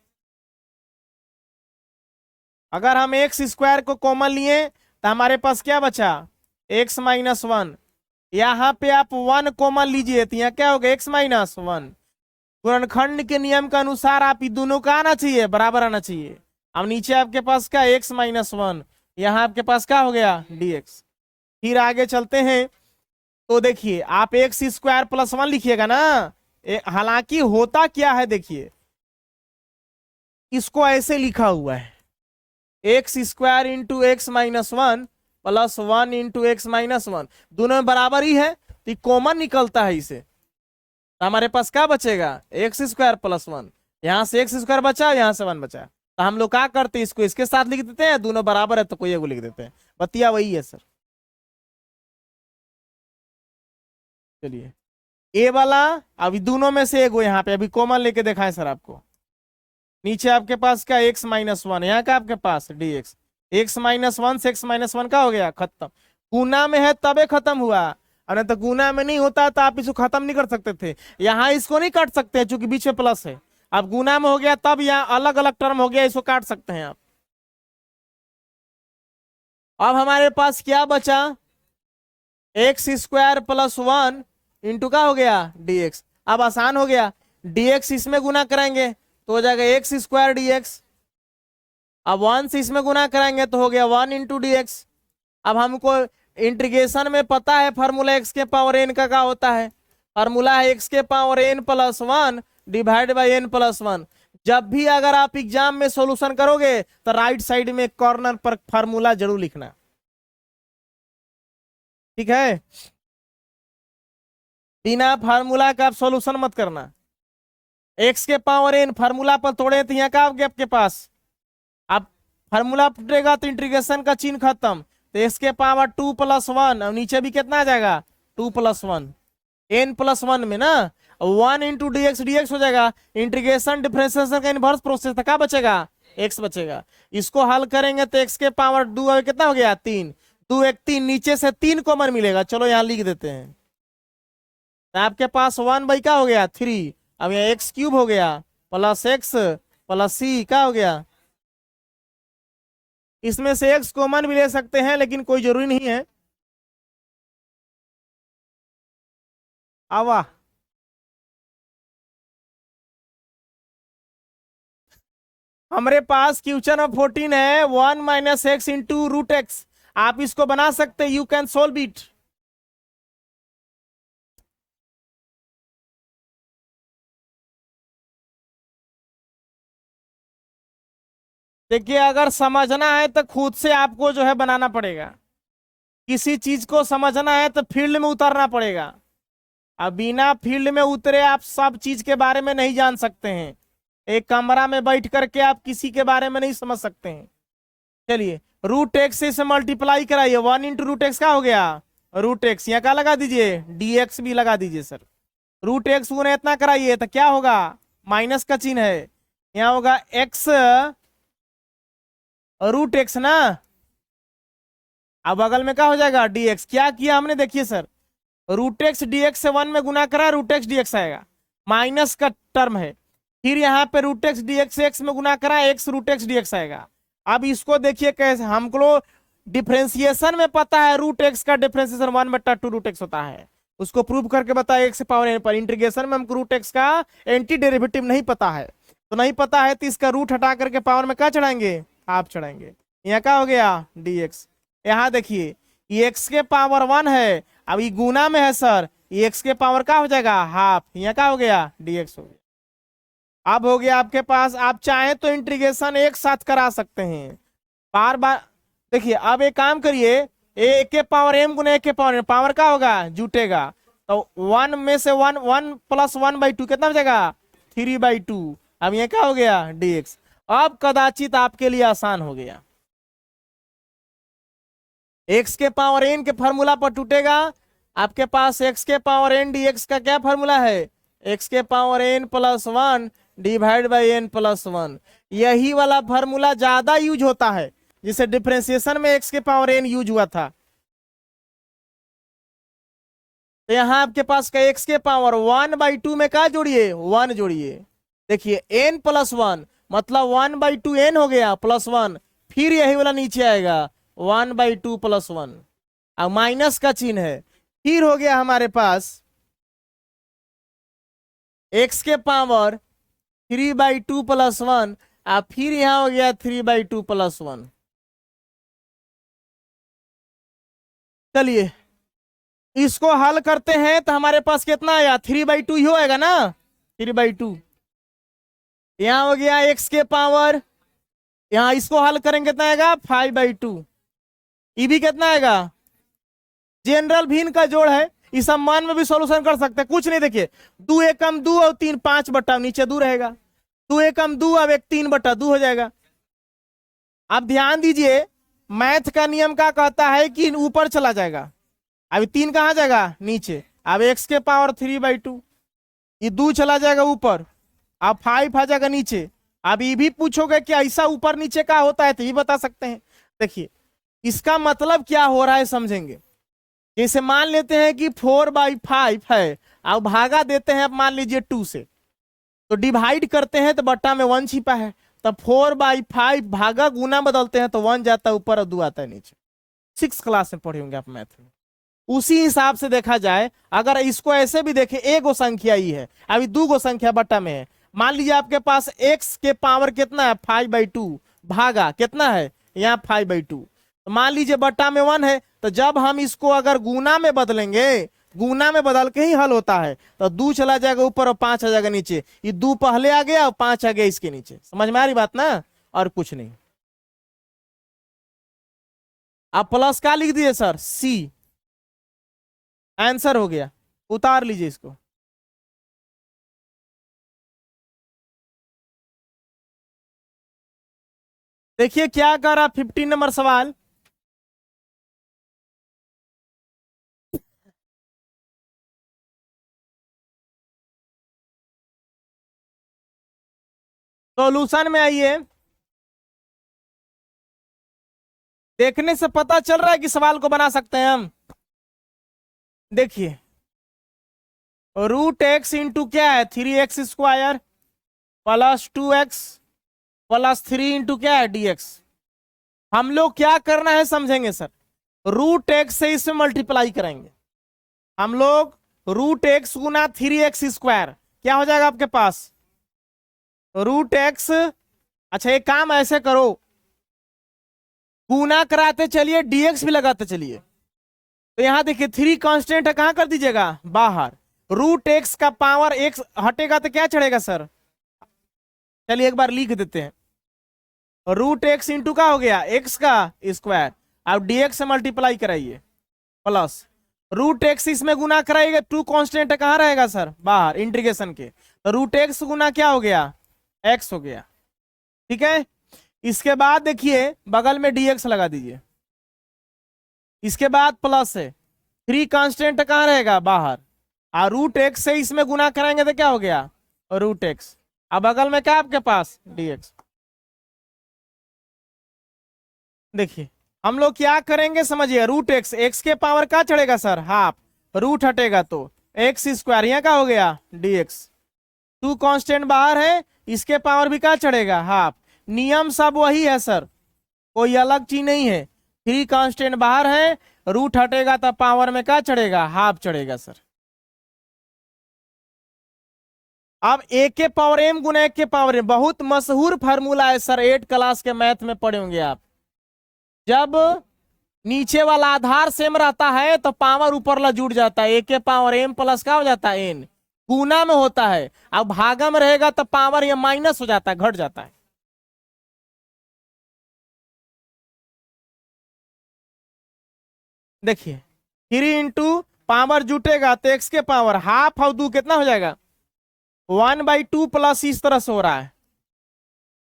अगर हम x² को कॉमन लिए तो हमारे पास क्या बचा, x माइनस 1, यहाँ पे आप 1 कॉमन लीजिए तो यहाँ क्या होगा x माइनस 1। गुणनखंड के नियम के अनुसार आप ये दोनों का आना चाहिए, बराबर आना चाहिए। अब नीचे आपके पास क्या, x माइनस 1, यहाँ आपके पास क्या हो गया dx। फिर आगे चलते हैं तो देखिए आप x² प्लस 1 लिखिएगा ना, हालांकि होता क्या है देखिए, इसको ऐसे लिखा हुआ है, x square into x minus one plus one into x minus one, दोनों में बराबर ही है, तो कॉमन निकलता है इसे, तो हमारे पास क्या बचेगा, एक्स स्क्वायर प्लस वन, यहां से एक्स स्क्वायर बचा, यहां से वन बचा, तो हम लोग क्या करते हैं, इसको इसके साथ लिख देते हैं, दोनों बराबर है तो कोई एगो लिख देते हैं, बतिया वही है सर। चलिए ए वाला, अभी दोनों में से एगो यहाँ पे अभी कॉमन लेके दिखाएं सर आपको, नीचे आपके पास क्या एक्स माइनस वन, यहाँ का आपके पास D X, X minus one से एक्स माइनस वन का हो गया खत्म, गुना में है तबे खत्म हुआ, और नहीं तो गुना में नहीं होता तो आप इसको खत्म नहीं कर सकते थे, यहाँ इसको नहीं काट सकते क्योंकि बीच में प्लस है, अब गुना में हो गया तब यहाँ अलग अलग टर्म हो गया, इसको काट सकते हैं आप। अब हमारे पास क्या बचा, x square plus one into का हो गया dx, अब आसान हो गया, dx इसमें गुना कराएंगे तो हो जाएगा एक्स स्क्वायर dx, अब वन से इसमें गुना कराएंगे तो हो गया वन इंटू डी एक्स। अब हमको इंटीग्रेशन में पता है फार्मूला एक्स के पावर एन का क्या होता है, फार्मूला है एक्स के power n plus one divide by n plus one, जब भी अगर आप एग्जाम में सॉल्यूशन करोगे तो राइट साइड में कॉर्नर पर फार्मूला जरूर लिखना, ठीक है, बिना फार्मूला का आप सॉल्यूशन मत करना। एक्स के पावर एन फार्मूला पर तोड़े तो यहाँ का आपके पास, आप फार्मूला टूटेगा तो इंटीग्रेशन का चिन्ह खत्म, तो एक्स के पावर टू प्लस वन, और नीचे भी कितना आ जाएगा two plus one, n plus one में ना वन इंटू डीएक्स हो जाएगा, इंटीग्रेशन डिफरेंशिएशन का इनवर्स प्रोसेस था, क्या बचेगा एक्स बचेगा, इसको हल करेंगे तो एक्स के पावर दो कितना हो गया तीन, दो एक तीन, नीचे से तीन कॉमन मिलेगा, चलो यहाँ लिख देते हैं, तो आपके पास वन बाई क्या हो गया थ्री, अब यहाँ एक्स क्यूब हो गया प्लस एक्स प्लस सी क्या हो गया, इसमें से एक्स कॉमन भी ले सकते हैं लेकिन कोई जरूरी नहीं है, आवा हमारे पास क्वेश्चन ऑफ 14 है, one minus x into root x, आप इसको बना सकते हैं, यू कैन सोल्व इट। देखिए अगर समझना है तो खुद से आपको जो है बनाना पड़ेगा, किसी चीज को समझना है तो फील्ड में उतरना पड़ेगा, अब बिना फील्ड में उतरे आप सब चीज के बारे में नहीं जान सकते हैं, एक कमरा में बैठ करके आप किसी के बारे में नहीं समझ सकते हैं। चलिए रूट एक्स से मल्टीप्लाई कराइए, वन इंटू रूट एक्स का हो गया रूट एक्स, यहाँ क्या लगा दीजिए डी एक्स भी लगा दीजिए सर, रूट एक्स गुना इतना कराइए तो क्या होगा माइनस का चिन्ह है, यहाँ होगा एक्स रूट एक्स ना, अब बगल में क्या हो जाएगा dx, क्या किया हमने देखिए सर, रूट एक्स dx से वन में गुना करा रूट एक्स dx आएगा, माइनस का टर्म है, फिर यहाँ पे रूट एक्स dx से एक्स में गुना करा एक्स रूट एक्स dx आएगा। अब इसको देखिए कैसे, हमको डिफ्रेंसिएशन में पता है रूट एक्स का डिफ्रेंसिएशन वन बट्टा टू रूट एक्स होता है, उसको प्रूव करके बताया एक्स पावर एन पर, इंटीग्रेशन में हमको रूट एक्स का एंटी डेरिवेटिव नहीं पता है, तो नहीं पता है तो इसका रूट हटा करके पावर में क्या चढ़ाएंगे हाफ चढ़ाएंगे, यहाँ क्या हो गया dx, यहाँ देखिए ये एक्स के पावर वन है, अब ये गुना में है सर, ये एक्स के पावर का हो जाएगा हाफ, यहाँ का हो गया dx हो गया। अब हो गया आपके पास, आप चाहे तो इंटीग्रेशन एक साथ करा सकते हैं, बार बार देखिए, अब एक काम करिए, ए के पावर एम गुना ए के पावर पावर का होगा जुटेगा, तो वन में से one, one plus one by two कितना हो जाएगा थ्री बाई टू, अब ये क्या हो गया dx, अब कदाचित आपके लिए आसान हो गया, एक्स के पावर एन के फॉर्मूला पर टूटेगा, आपके पास एक्स के पावर एन dx का क्या फॉर्मूला है, एक्स के power n plus one divide by n plus one, यही वाला फॉर्मूला ज्यादा यूज होता है, जिसे डिफरेंशिएशन में एक्स के पावर एन यूज हुआ था, तो यहाँ आपके पास का एक्स के पावर वन बाई टू में क्या जोड़िए वन जोड़िए, देखिए एन प्लस वन मतलब वन बाई टू एन हो गया प्लस वन, फिर यही वाला नीचे आएगा one by two plus one, अब माइनस का चिन्ह है, फिर हो गया हमारे पास एक्स के power three by two plus one, अब फिर यहां हो गया three by two plus one. चलिए इसको हल करते हैं तो हमारे पास कितना आया थ्री बाई टू ही होएगा ना, थ्री बाई टू, यहाँ हो गया x के पावर, यहाँ इसको हल करेंगे कितना आएगा 5/2। ये भी कितना आएगा, जनरल भिन्न का जोड़ है, इस सम्मान में भी सॉल्यूशन कर सकते हैं, कुछ नहीं। देखिए 2 एकम 2 और 3 5/, नीचे 2 रहेगा, 2 एकम 2 अब 1 3/2 हो जाएगा। अब ध्यान दीजिए मैथ का नियम क्या कहता है कि ऊपर चला जाएगा, अभी 3 कहां जाएगा नीचे, अब x के पावर 3/2, ये 2 चला जाएगा ऊपर, अब 5 आ जाएगा नीचे। अब ये भी पूछोगे कि ऐसा ऊपर नीचे का होता है तो ये बता सकते हैं। देखिए इसका मतलब क्या हो रहा है समझेंगे। जैसे मान लेते हैं कि 4/5 है, अब भागा देते हैं, अब मान लीजिए 2 से, तो डिवाइड करते हैं तो बट्टा में 1 छिपा है, तब 4/5 भागा गुना बदलते हैं तो 1 जाता है ऊपर और 2 आता है नीचे। 6 क्लास में पढ़े होंगे आप मैथ में। उसी हिसाब से देखा जाए, अगर इसको ऐसे भी देखें, एक गो संख्या ही है, अभी 2 गो संख्या बट्टा में है, मान लीजिए आपके पास x के पावर कितना है 5/2 भागा कितना है यहाँ 5/2, तो मान लीजिए बट्टा में 1 है, तो जब हम इसको अगर गुना में बदलेंगे, गुना में बदल के ही हल होता है, तो 2 चला जाएगा ऊपर और 5 आ जाएगा नीचे, ये 2 पहले आ गया और 5 आ गया इसके नीचे। समझ में आ रही बात ना, और कुछ नहीं। आप प्लस क्या लिख दिए सर, सी, आंसर हो गया, उतार लीजिए इसको। देखिए क्या कर रहा 15 नंबर सवाल, सॉल्यूशन में आइए। देखने से पता चल रहा है कि सवाल को बना सकते हैं हम। देखिए √x इंटू क्या है 3x² plus 2x plus 3 into क्या है dx। हम लोग क्या करना है समझेंगे सर, √x से इसमें मल्टीप्लाई करेंगे हम लोग, √x गुना 3x² क्या हो जाएगा आपके पास √x। अच्छा एक काम ऐसे करो, गुना कराते चलिए dx भी लगाते चलिए, तो यहां देखिए 3 कांस्टेंट है, कहां कर दीजिएगा बाहर, √x का पावर x हटेगा तो क्या चढ़ेगा सर, चलिए एक बार लिख देते हैं, √x इंटू का हो गया x का स्क्वायर, अब dx से मल्टीप्लाई कराइए प्लस √x इसमें गुना कराइएगा, 2 कांस्टेंट है कहां रहेगा सर बाहर इंटीग्रेशन के, तो √x गुना क्या हो गया x हो गया, ठीक है। इसके बाद देखिए बगल में dx लगा दीजिए, इसके बाद प्लस है, 3 कांस्टेंट कहां रहेगा बाहर, और √x से इसमें गुना कराएंगे तो क्या हो गया √x, अब बगल में क्या आपके पास dx। देखिए हम लोग क्या करेंगे समझिए, √x x के पावर क्या चढ़ेगा सर हाफ, रूट हटेगा तो x², यहाँ क्या हो गया dx, 2 कांस्टेंट बाहर है, इसके पावर भी क्या चढ़ेगा हाफ, नियम सब वही है सर, कोई अलग चीज नहीं है, 3 कांस्टेंट बाहर है, रूट हटेगा तो पावर में क्या चढ़ेगा हाफ चढ़ेगा सर। अब a के पावर m गुना 1 के पावर m, बहुत मशहूर फार्मूला है सर, 8 क्लास के मैथ में पढ़े होंगे आप, जब नीचे वाला आधार सेम रहता है तो पावर ऊपर ला जुड़ जाता है, a के पावर m प्लस क्या हो जाता है n, गुना में होता है, अब भागा में रहेगा तो पावर ये माइनस हो जाता है, घट जाता है। देखिए 3 इंटू पावर जुटेगा तो x के पावर हाफ और 2 कितना हो जाएगा 1/2 प्लस इस तरह से हो रहा है,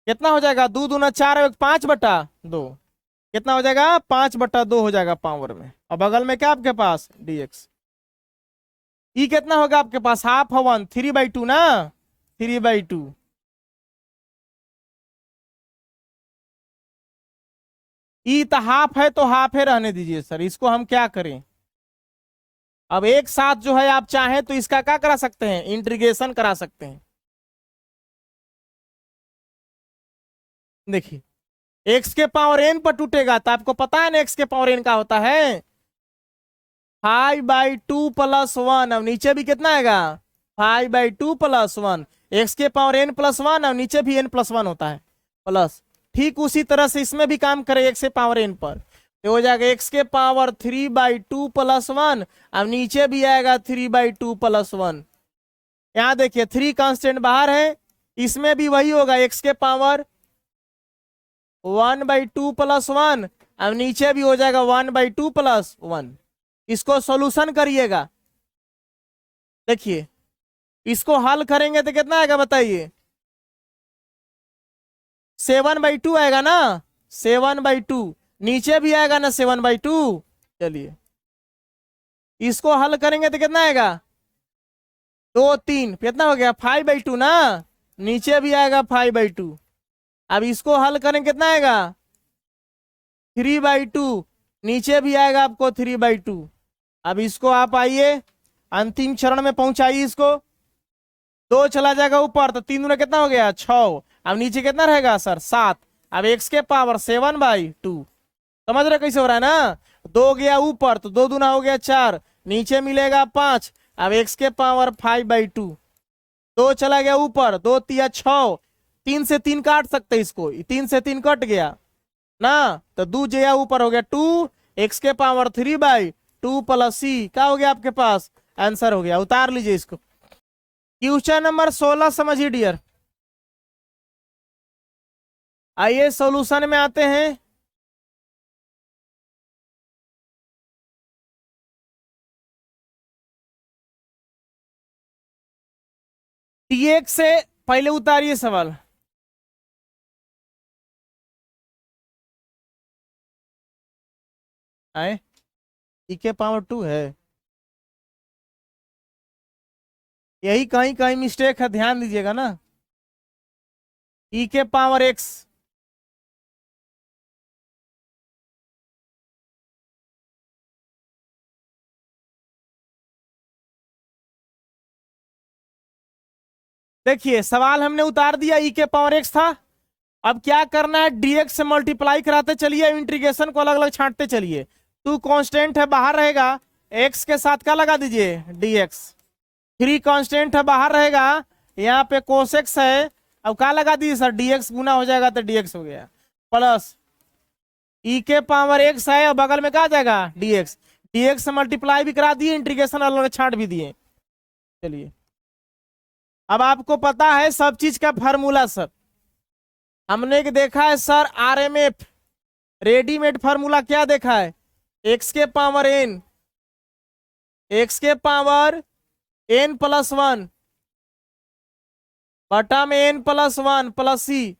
कितना हो जाएगा 2 दूना 4 5/2, कितना हो जाएगा 5/2 हो जाएगा पावर में, और बगल में क्या आपके पास dx, ई कितना होगा आपके पास हाफ 1 3/2 ना 3/2, ई तो हाफ है तो हाफ है रहने दीजिए सर, इसको हम क्या करें, अब एक साथ जो है आप चाहें तो इसका क्या करा सकते हैं इंटीग्रेशन करा सकते हैं। देखिए x के पावर n पर टूटेगा तो आपको पता है ना x के पावर n का होता है 5/2 प्लस 1, अब नीचे भी कितना आएगा 5/2 प्लस 1, x के पावर n प्लस 1 और नीचे भी n प्लस 1 होता है प्लस, ठीक उसी तरह से इसमें भी काम करे x के पावर n पर, तो हो जाएगा x के पावर 3/2 प्लस 1, अब नीचे भी आएगा 3/2 प्लस 1। यहाँ देखिए 3 कांस्टेंट बाहर है, इसमें भी वही होगा, एक्स के पावर 1/2 प्लस 1। अब नीचे भी हो जाएगा 1/2 प्लस 1। इसको सॉल्यूशन करिएगा, देखिए इसको हल करेंगे तो कितना आएगा बताइए, 7/2 आएगा ना, 7/2। नीचे भी आएगा ना 7/2। चलिए इसको हल करेंगे तो कितना आएगा, 2 3 कितना हो गया 5/2 ना, नीचे भी आएगा 5/2। अब इसको हल करें कितना आएगा 3/2, नीचे भी आएगा आपको 3/2। अब इसको आप आइए अंतिम चरण में पहुंचाइए, इसको 2 चला जाएगा ऊपर तो 3 दूना कितना हो गया 6। अब नीचे कितना रहेगा सर 7। अब एक्स के पावर 7/2, समझ रहे कैसे हो रहा है ना, 2 गया ऊपर तो 2 दूना हो गया 4, नीचे मिलेगा 5। अब एक्स के पावर 5/2, 2 चला गया ऊपर, 2 तिया 6, 3 से 3 काट सकते इसको, 3 से 3 कट गया ना, तो 2 जया ऊपर हो गया 2, एक्स के पावर 3/2 प्लस सी क्या हो गया आपके पास, आंसर हो गया। उतार लीजिए इसको। क्वेश्चन नंबर 16 समझिए डियर। आइए सॉल्यूशन में आते हैं। dx से पहले उतारिए सवाल। आए e के पावर 2 है, यही कहीं कहीं मिस्टेक है, ध्यान दीजिएगा ना। e के पावर x, देखिए सवाल हमने उतार दिया, e के पावर x था। अब क्या करना है, dx से मल्टीप्लाई कराते चलिए, इंटीग्रेशन को अलग अलग छांटते चलिए। 2 कांस्टेंट है बाहर रहेगा, x के साथ क्या लगा दीजिए dx। 3 कांस्टेंट है बाहर रहेगा, यहाँ पे cos x है, अब क्या लगा दीजिए सर dx गुना हो जाएगा तो dx हो गया, प्लस e के पावर x है और बगल में क्या जाएगा dx। dx से मल्टीप्लाई भी करा दिए, इंटीग्रेशन अलग अलग छांट भी दिए। चलिए अब आपको पता है सब चीज का फार्मूला सर, हमने एक देखा है सर RMF रेडीमेड फार्मूला, क्या देखा है, x के पावर n, x के पावर n प्लस 1 बटा में n प्लस 1 प्लस सी।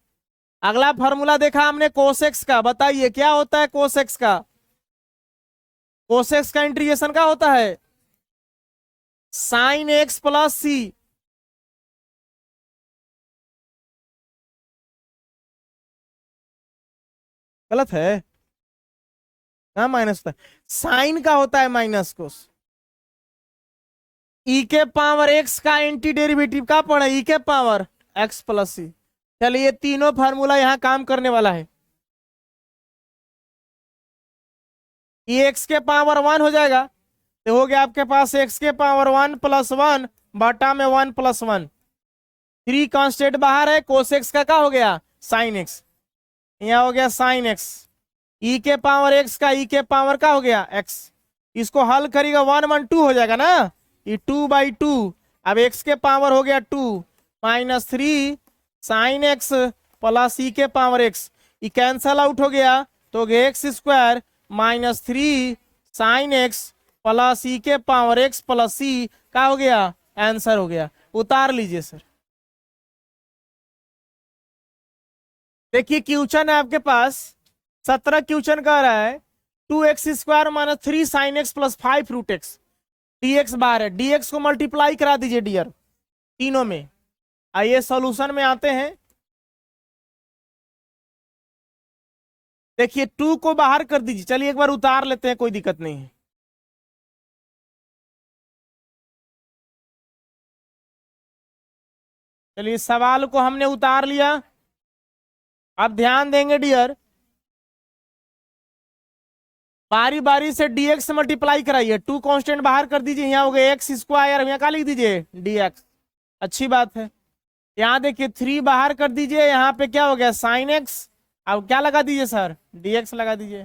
अगला फार्मूला देखा हमने cos x का, बताइए क्या होता है cos x का, cos x का इंटीग्रेशन क्या होता है sin x प्लस सी। गलत है, हाँ माइनस होता है, साइन का होता है माइनस कोस। ई के पावर एक्स का एंटी डेरिवेटिव का पड़ा, ई के पावर एक्स प्लस सी। चलिए तीनों फार्मूला यहां काम करने वाला है। ई एक्स के पावर 1 हो जाएगा, तो हो गया आपके पास एक्स के पावर 1 प्लस 1 बटा में 1 प्लस 1। 3 कांस्टेंट बाहर है, कोस एक्स का क्या हो गया साइन एक्स, यहाँ हो गया साइन एक्स। ई के पावर एक्स का ई के पावर का हो गया एक्स, इसको हल करेगा 1 1 2 हो जाएगा ना, ये 2/2। अब एक्स के पावर हो गया 2 minus 3 sine x plus e के पावर एक्स, ये कैंसल आउट हो गया तो हो गया X square minus 3 sine x plus e के पावर एक्स प्लस सी का हो गया आंसर हो गया। उतार लीजिए सर। देखिए क्वेश्चन है आपके पास 17 क्वेश्चन कह रहा है 2x² minus 3 sine x plus 5 root x, dx बाहर है, dx को मल्टीप्लाई करा दीजिए डियर तीनों में। आइए सॉल्यूशन में आते हैं। देखिए 2 को बाहर कर दीजिए, चलिए एक बार उतार लेते हैं, कोई दिक्कत नहीं है। चलिए सवाल को हमने उतार लिया। अब ध्यान देंगे डियर, बारी बारी से dx से मल्टीप्लाई कराइए। 2 कांस्टेंट बाहर कर दीजिए, यहाँ हो गया एक्स स्क्वायर, यहाँ क्या लिख दीजिए dx, अच्छी बात है। यहाँ देखिए 3 बाहर कर दीजिए, यहाँ पे क्या हो गया साइन एक्स, अब क्या लगा दीजिए सर dx लगा दीजिए।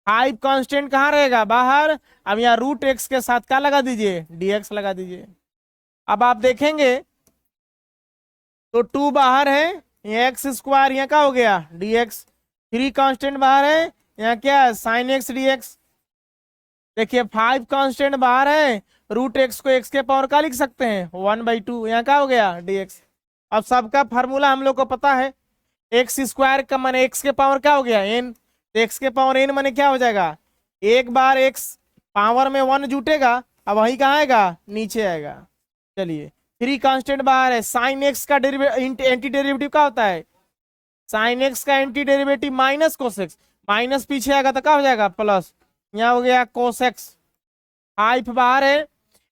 5 कांस्टेंट कहाँ रहेगा बाहर, अब यहाँ रूट एक्स के साथ क्या लगा दीजिए dx लगा दीजिए। अब आप देखेंगे तो 2 बाहर है, यहाँ एक्स स्क्वायर यहाँ का हो गया dx, 3 कांस्टेंट बाहर है, यहाँ क्या है साइन एक्स dx। देखिए 5 कांस्टेंट बाहर है, रूट एक्स को एक्स के पावर का लिख सकते हैं 1/2, यहाँ का हो गया dx। अब सबका फार्मूला हम लोग को पता है, एक्स स्क्वायर का माने एक्स के पावर क्या हो गया n, एक्स के पावर n माने क्या हो जाएगा, एक बार एक्स पावर में 1 जुटेगा, अब वही कहाँ आएगा, नीचे आएगा। चलिए 3 कांस्टेंट बाहर है, साइन एक्स का एंटी डेरिवेटिव क्या होता है, साइन एक्स का anti derivative minus cos x, minus पीछे आएगा तो क्या हो जाएगा प्लस, यहाँ हो गया कोस एक्स। 5 बाहर है,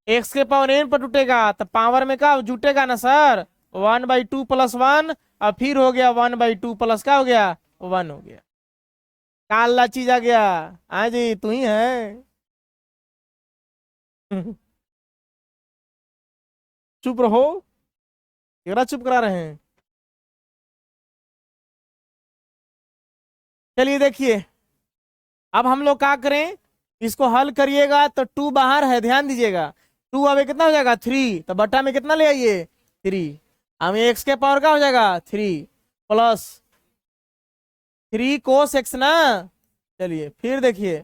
एक्स के पावर n पर टूटेगा तो पावर में क्या जुटेगा ना सर, 1/2 + 1, और फिर हो गया 1/2 प्लस क्या हो गया 1 हो गया। काला चीज आ गया, हाँ जी तू ही है। चुप रहो, केरा चुप करा रहे हैं। चलिए देखिए, अब हम लोग क्या करें, इसको हल करिएगा तो 2 बाहर है, ध्यान दीजिएगा 2 अब कितना हो जाएगा 3, तो बटा में कितना ले आइए 3, अब एक्स के पावर का हो जाएगा 3 प्लस 3 कोस एक्स ना। चलिए फिर देखिए,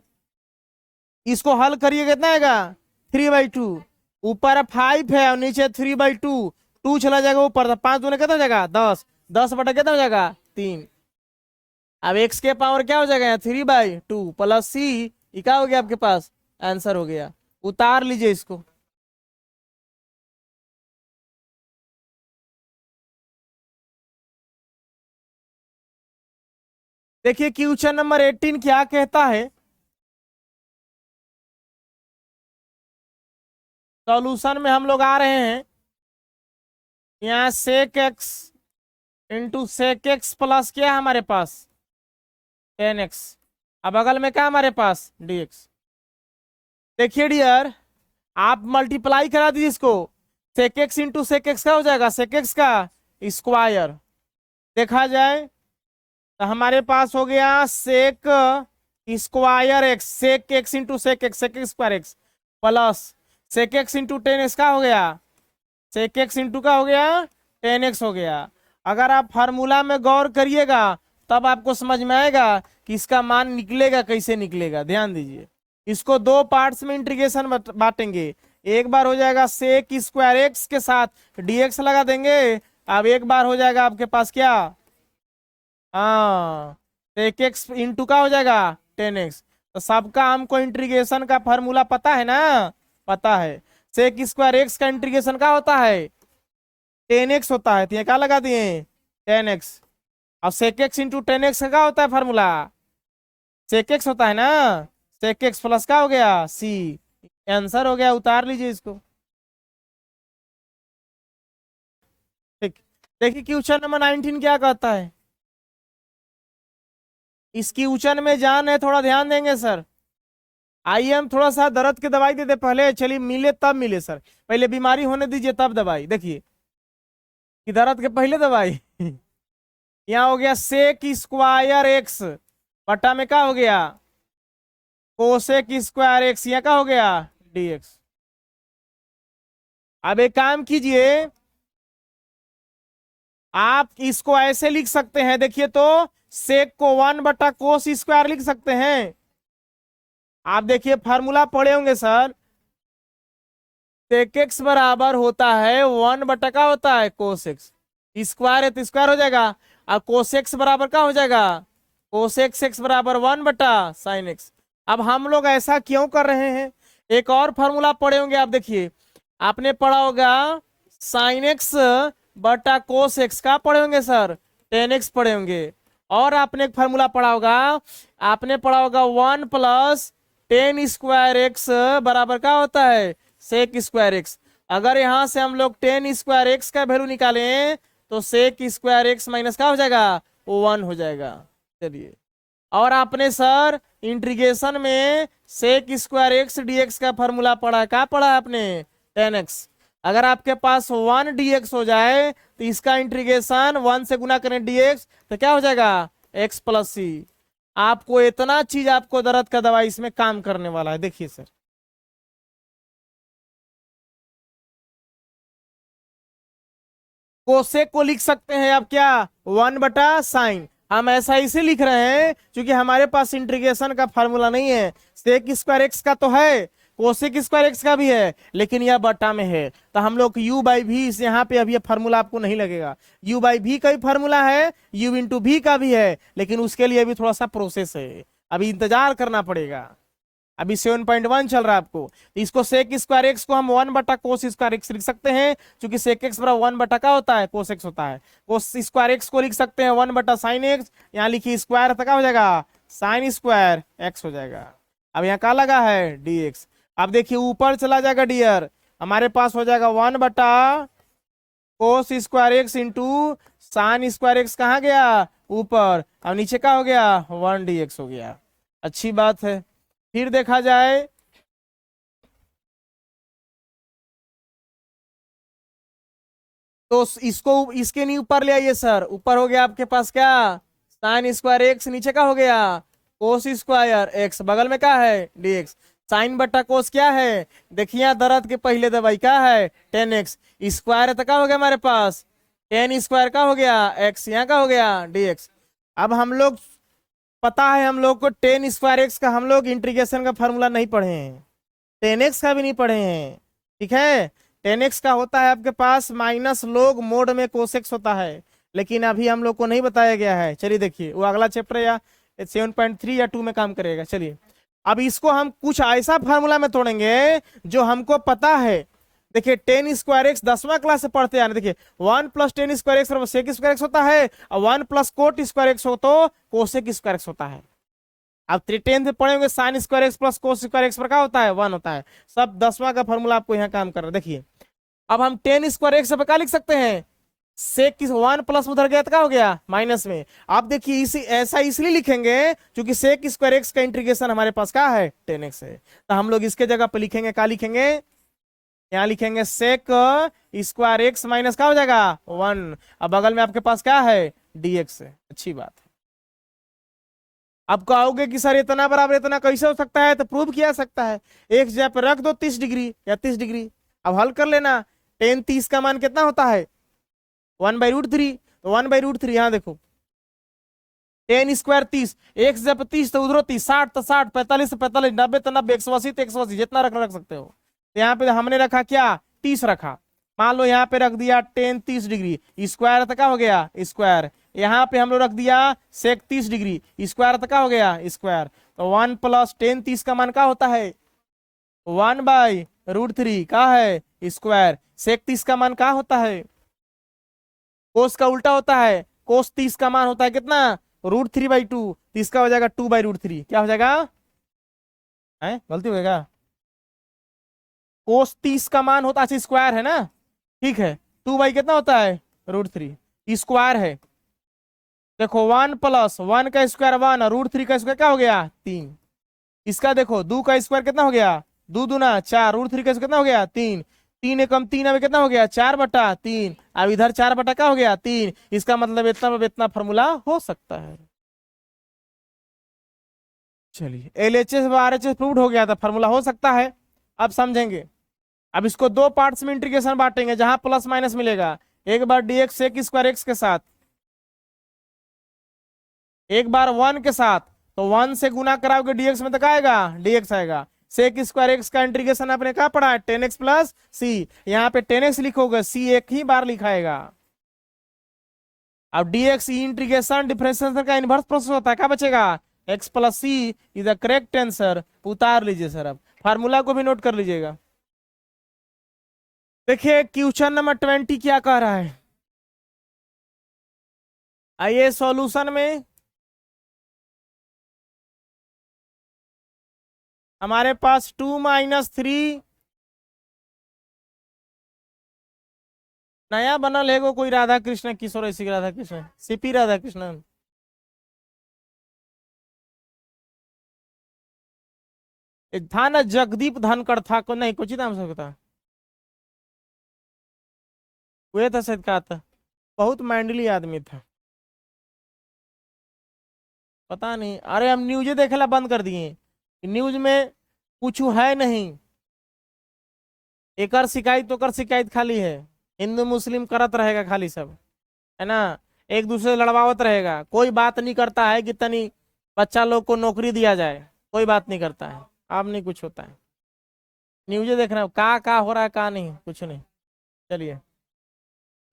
इसको हल करिए कितना आएगा 3/2, ऊपर 5 है और नीचे 3/2, 2 चला जाएगा ऊपर तो 5 दूने कितना हो जाएगा 10, 10 बटा कितना हो जाएगा 3। अब एक्स के पावर क्या हो जाएगा 3/2 प्लस सी, ये क्या हो गया आपके पास आंसर हो गया। उतार लीजिए इसको, देखिए क्वेश्चन नंबर 18 क्या कहता है, सॉल्यूशन में हम लोग आ रहे हैं, यहाँ sec x into sec x plus क्या है हमारे पास 10x, अब बगल में क्या हमारे पास dx। देखिए डियर, आप मल्टीप्लाई करा दीजिए इसको, sec x into sec x का हो जाएगा सेक एक्स का स्क्वायर, देखा जाए तो हमारे पास हो गया sec square x, sec x into sec x, sec square x plus sec x into 10x का हो गया, सेक एक्स इंटू का हो गया 10x हो गया। अगर आप फार्मूला में गौर करिएगा तब आपको समझ में आएगा कि इसका मान निकलेगा कैसे निकलेगा। ध्यान दीजिए, इसको 2 पार्ट्स में इंटीग्रेशन बांटेंगे, एक बार हो जाएगा सेक स्क्वायर एक्स के साथ dx लगा देंगे, अब एक बार हो जाएगा आपके पास क्या, हाँ सेक एक्स इंटू का हो जाएगा 10x। तो सबका हमको इंटीग्रेशन का फार्मूला पता है ना, पता है, सेक स्क्वायर एक्स का इंटीग्रेशन का होता है 10x होता है, तो ये क्या लगा दिए 10x। अब सेक एक्स इंटू 10x का क्या होता है फार्मूला, सेक एक्स होता है ना, सेक एक्स प्लस का हो गया सी, आंसर हो गया। उतार लीजिए इसको, ठीक। देखिए क्वेश्चन नंबर 19 क्या कहता है, इस क्वेश्चन में जान है, थोड़ा ध्यान देंगे सर। आइए हम थोड़ा सा दर्द की दवाई दे दे पहले, चलिए मिले तब मिले सर, पहले बीमारी होने दीजिए तब दवाई। देखिए कि दर्द के पहले दवाई यहाँ हो गया सेक स्क्वायर एक्स बटा में क्या हो गया कोसेक स्क्वायर एक्स, यहाँ का हो गया dx। अब एक काम कीजिए, आप इसको ऐसे लिख सकते हैं, देखिए तो सेक को 1 बटा कोस स्क्वायर लिख सकते हैं। आप देखिए फार्मूला पढ़े होंगे सर, सेक एक्स बराबर होता है 1 बटा का होता है कोस एक्स, स्क्वायर है तो स्क्वायर हो जाएगा, और कोस एक्स बराबर का हो जाएगा कोस एक्स एक्स बराबर 1 बटा साइन एक्स। अब हम लोग ऐसा क्यों कर रहे हैं, एक और फॉर्मूला पढ़े होंगे आप, देखिए आपने पढ़ा होगा साइन एक्स बटा कोस एक्स का पढ़े होंगे सर 10x पढ़े होंगे, और आपने एक फार्मूला पढ़ा होगा, आपने पढ़ा होगा 1 + 10 स्क्वायर एक्स बराबर का होता है सेक स्क्वायर एक्स। अगर यहां से हम लोग 10 स्क्वायर एक्स का वैल्यू निकालें तो सेक स्क्वायर एक्स माइनस का हो जाएगा 1 हो जाएगा। चलिए, और आपने सर इंटीग्रेशन में सेक स्क्वायर एक्स dx का फॉर्मूला पढ़ा, क्या पढ़ा आपने 10x। अगर आपके पास 1 dx हो जाए तो इसका इंटीग्रेशन 1 से गुना करें dx तो क्या हो जाएगा x + c। आपको इतना चीज, आपको दर्द का दवाई इसमें काम करने वाला है। देखिए सर, कोसेक को लिख सकते हैं आप क्या, 1/sin। हम ऐसा इसे लिख रहे हैं क्योंकि हमारे पास इंटीग्रेशन का फॉर्मूला नहीं है। सेक स्क्वायर एक्स का तो है, कोसेक स्क्वायर एक्स का भी है, लेकिन यह बटा में है, तो हम लोग u बाई भी इस यहाँ पे अभी फार्मूला आपको नहीं लगेगा। u बाई भी का भी फार्मूला है, u इंटू भी का भी है, लेकिन उसके लिए भी थोड़ा सा प्रोसेस है, अभी इंतजार करना पड़ेगा। अभी 7.1 चल रहा है आपको। तो इसको सेक स्क्वायर एक्स को हम 1/कोस स्क्वायर एक्स लिख सकते हैं, क्योंकि सेक एक्स बराबर 1 का होता है, कोस एक्स होता है। कोस स्क्वायर एक्स को लिख सकते हैं 1/साइन एक्स, यहाँ लिखिए स्क्वायर तक हो जाएगा साइन स्क्वायर एक्स हो जाएगा। अब यहाँ क्या लगा है dx। अब देखिए ऊपर चला जाएगा डियर, हमारे पास हो जाएगा 1/कोस square X into sine square X, कहाँ गया ऊपर, अब नीचे क्या हो गया 1 dx हो गया। अच्छी बात है। फिर देखा जाए तो इसको इसके नहीं ऊपर ले आइए सर, ऊपर हो गया आपके पास क्या साइन स्क्वायर एक्स, नीचे का हो गया कोस स्क्वायर एक्स, बगल में क्या है dx। साइन बटा कोस क्या है, देखिए दर्द के पहले दवाई क्या है 10x, स्क्वायर तो क्या हो गया हमारे पास 10 स्क्वायर का हो गया x, यहाँ का हो गया dx। अब हम लोग पता है हम लोग को 10 स्क्वायर एक्स का हम लोग इंटीग्रेशन का फॉर्मूला नहीं पढ़े हैं, 10x का भी नहीं पढ़े हैं, ठीक है। 10x का होता है आपके पास माइनस लोग मोड में कोसेक्स होता है, लेकिन अभी हम लोग को नहीं बताया गया है। चलिए देखिए वो अगला चैप्टर या 7.3 या 2 में काम करेगा। चलिए अब इसको हम कुछ ऐसा फार्मूला में तोड़ेंगे जो हमको पता है। देखिए 10 स्क्वायर एक्स 10वां क्लास से पढ़ते हैं, देखिए 1 + 10 स्क्वायर एक्स बराबर सेक स्क्वायर एक्स होता है, और 1 + कोट स्क्वायर एक्स हो तो कोसेक स्क्वायर एक्स होता है। अब 10 में पढ़ेंगे sign square x plus cos square x पर क्या होता है 1 होता है। सब 10वां का फॉर्मूला आपको यहाँ काम कर रहा है। देखिए अब हम 10 स्क्वायर एक्स पर क्या लिख सकते हैं, सेक किस 1 प्लस उधर गया तो क्या हो गया माइनस में। आप देखिए इसी ऐसा इसलिए लिखेंगे क्योंकि सेक स्क्वायर एक्स का इंटीग्रेशन हमारे पास क्या है 10x है, तो हम लोग इसके जगह पर लिखेंगे क्या लिखेंगे, यहाँ लिखेंगे सेक स्क्वायर एक्स माइनस क्या हो जाएगा 1, अब बगल में आपके पास क्या है dx है। अच्छी बात है। अब कहोगे कि सर इतना बराबर इतना कैसे हो सकता है, तो प्रूव किया सकता है, एक जगह पर रख दो 30 डिग्री या 30 डिग्री, अब हल कर लेना। 10 30 का मान कितना होता है 1/√3, तो 1/√3 यहाँ देखो 10 स्क्वायर 30, एक जगह पर 30 तो उधर 30, 60 तो 60, 45 तो 45, 90 तो 90, 180 तो 180, जितना रख सकते हो। तो यहाँ पे हमने रखा क्या 30 रखा, मान लो यहाँ पे रख दिया 10 30 डिग्री, स्क्वायर तो क्या हो गया स्क्वायर, यहाँ पे हम लोग रख दिया सेक 30 डिग्री, स्क्वायर तो क्या हो गया स्क्वायर। तो 1 + 10 30 का मान क्या होता है 1/√3 का है स्क्वायर। सेक 30 का मान क्या होता है, कोस का उल्टा होता है, कोस 30 का मान होता है कितना √3/2, 30 का हो जाएगा 2/√3, क्या हो जाएगा है गलती हो जाएगा, कोस 30 का मान होता है स्क्वायर है ना, ठीक है 2 कितना होता है √3 स्क्वायर है। देखो 1 + 1 का स्क्वायर 1 और √3 का स्क्वायर क्या हो गया 3, इसका देखो 2 का स्क्वायर कितना हो गया 2 दूना 4, √3 का स्क्वायर कितना हो गया 3, 3 एकम 3 अब कितना हो गया 4/3, अब इधर 4 क्या हो गया 3, इसका मतलब इतना फॉर्मूला हो सकता है। चलिए LHS व RHS प्रूव्ड हो गया था, फॉर्मूला हो सकता है। अब समझेंगे, अब इसको दो पार्ट्स में इंटीग्रेशन बांटेंगे जहां प्लस माइनस मिलेगा, एक बार dx सेक स्क्वायर एक्स के साथ, एक बार 1 के साथ, तो 1 से गुना कराओगे dx में तक आएगा dx आएगा। सेक स्क्वायर एक्स का इंटीग्रेशन आपने क्या पढ़ा है 10x + c, यहाँ पे 10x लिखोगे c एक ही बार लिखाएगा। अब dx इंटीग्रेशन डिफरेंशिएशन का इनवर्स प्रोसेस होता है, क्या बचेगा x + c is the correct answer, उतार लीजिए सर। अब फार्मूला को भी नोट कर लीजिएगा। देखिए क्वेश्चन नंबर 20 क्या कह रहा है, आइए सॉल्यूशन में हमारे पास 2 - 3 नया बनल है कोई राधा कृष्ण किशोर, ऐसी राधा कृष्ण सीपी राधा कृष्णन, एक था ना जगदीप धनखड़ था को नहीं कुछ नाम से था, वे था शायद कहा था, बहुत मैंडली आदमी था, पता नहीं। अरे हम न्यूज देखेला बंद कर दिए, न्यूज में कुछ है नहीं, एकर शिकायत तो कर शिकायत खाली है। हिंदू मुस्लिम करत रहेगा खाली सब, है ना। एक दूसरे से लड़वावत रहेगा, कोई बात नहीं करता है कि तनी बच्चा लोग को नौकरी दिया जाए, कोई बात नहीं करता है। अब नहीं कुछ होता है, न्यूज़ देख रहे हो का हो रहा है, का नहीं, कुछ नहीं। चलिए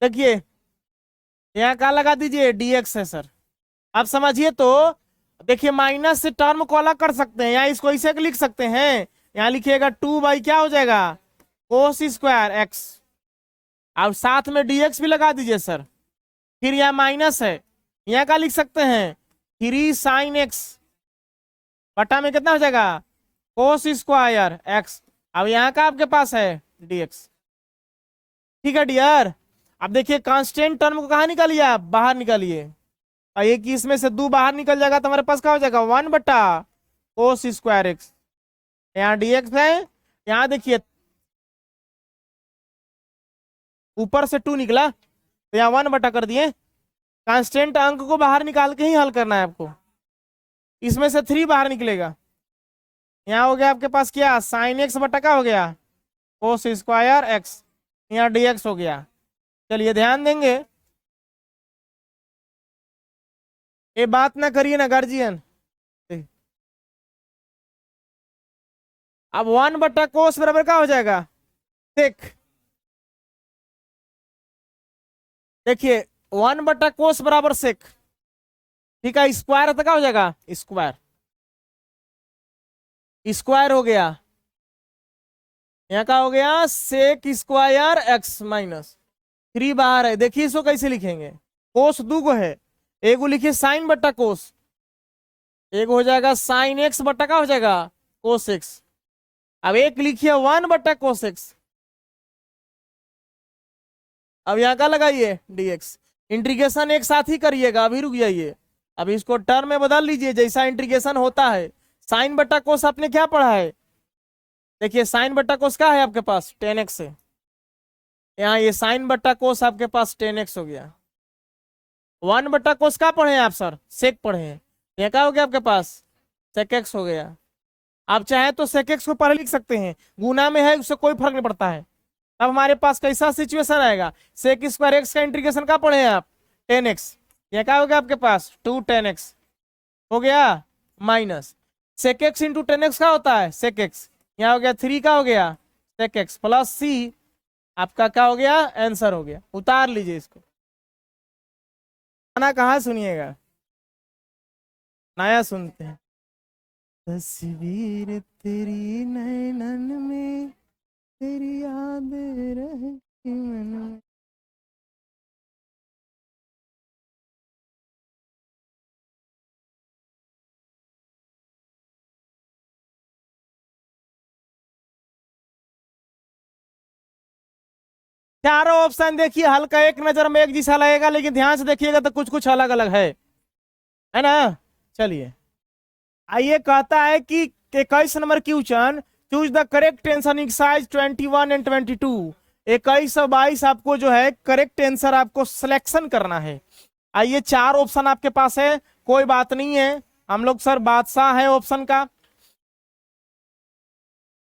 देखिए, यहाँ का लगा दीजिए, डीएक्स है सर। आप समझिए तो, देखिए माइनस से टर्म को अलग कर सकते हैं, यहाँ इसको ऐसे लिख सकते हैं। यहाँ लिखिएगा 2 बाई क्या हो जाएगा, कोस स्क्वायर एक्स। अब साथ में डीएक्स भी लगा दीजिए सर। फिर यहाँ माइनस है, यहाँ का लिख सकते हैं 3 sin x, बटा में कितना हो जाएगा, कोस स्क्वायर एक्स। अब यहाँ का आपके पास है डीएक्स। ठीक है डियर। अब देखिए कांस्टेंट टर्म को कहाँ निकालिए, आप बाहर निकालिए। और एक ही इसमें से 2 बाहर निकल जाएगा तो हमारे पास क्या हो जाएगा, 1/cos²x। यहाँ dx है, यहाँ देखिए ऊपर से 2 निकला तो यहाँ 1 बटा कर दिए। कांस्टेंट अंक को बाहर निकाल के ही हल करना है आपको। इसमें से 3 बाहर निकलेगा, यहाँ हो गया आपके पास क्या, sin x बटा क्या हो गया, cos²x। यहाँ dx हो गया। चलिए ध्यान देंगे, ये बात ना करिए ना गार्जियन। अब 1/cos बराबर क्या हो जाएगा, सेक। देखिए 1/cos बराबर सेक, ठीक है। स्क्वायर तो क्या हो जाएगा, स्क्वायर, स्क्वायर हो गया। यहाँ का हो गया sec²x-3 बाहर है। देखिए इसको कैसे लिखेंगे, कोस 2 को है, एगो लिखिए साइन बट्टा कोस, एक हो जाएगा साइन एक्स बट्टा का हो जाएगा कोस एक्स। अब एक लिखिए 1/cos x। अब यहाँ का लगाइए dx, इंटीग्रेशन एक साथ ही करिएगा, अभी रुक जाइए। अब इसको टर्म में बदल लीजिए जैसा इंटीग्रेशन होता है। साइन बट्टा कोस आपने क्या पढ़ा है, देखिए साइन बट्टा कोस क्या है आपके पास, 10x है। यहाँ ये साइन बट्टा कोस आपके पास 10x हो गया। 1/cos क्या पढ़े हैं आप सर, सेक पढ़े हैं। यहाँ क्या हो गया आपके पास, सेक एक्स हो गया। आप चाहे तो सेक एक्स को पढ़े लिख सकते हैं, गुना में है उससे कोई फर्क नहीं पड़ता है। अब हमारे पास कैसा सिचुएशन आएगा, sec²x का इंटीग्रेशन क्या पढ़े हैं आप, 10x। यह क्या हो गया आपके पास 2 10x हो गया, minus sec x into 10x का होता है sec x। यहाँ हो गया 3 का हो गया sec x प्लस सी, आपका क्या हो गया, आंसर हो गया। उतार लीजिए इसको, गाना कहाँ सुनिएगा, नया सुनते हैं। तस्वीर तेरी नैनन में, तेरी याद रहे मन में। चारों ऑप्शन देखिए हल्का एक नजर में एक जैसा लगेगा, लेकिन ध्यान से देखिएगा तो कुछ कुछ अलग अलग है ना। चलिए आइए, कहता है कि 21 number question, choose the correct answer in exercise 21 and 22। 21 और 22 आपको जो है करेक्ट आंसर आपको सिलेक्शन करना है। आइए 4 ऑप्शन आपके पास है, कोई बात नहीं है, हम लोग सर बादशाह है ऑप्शन का।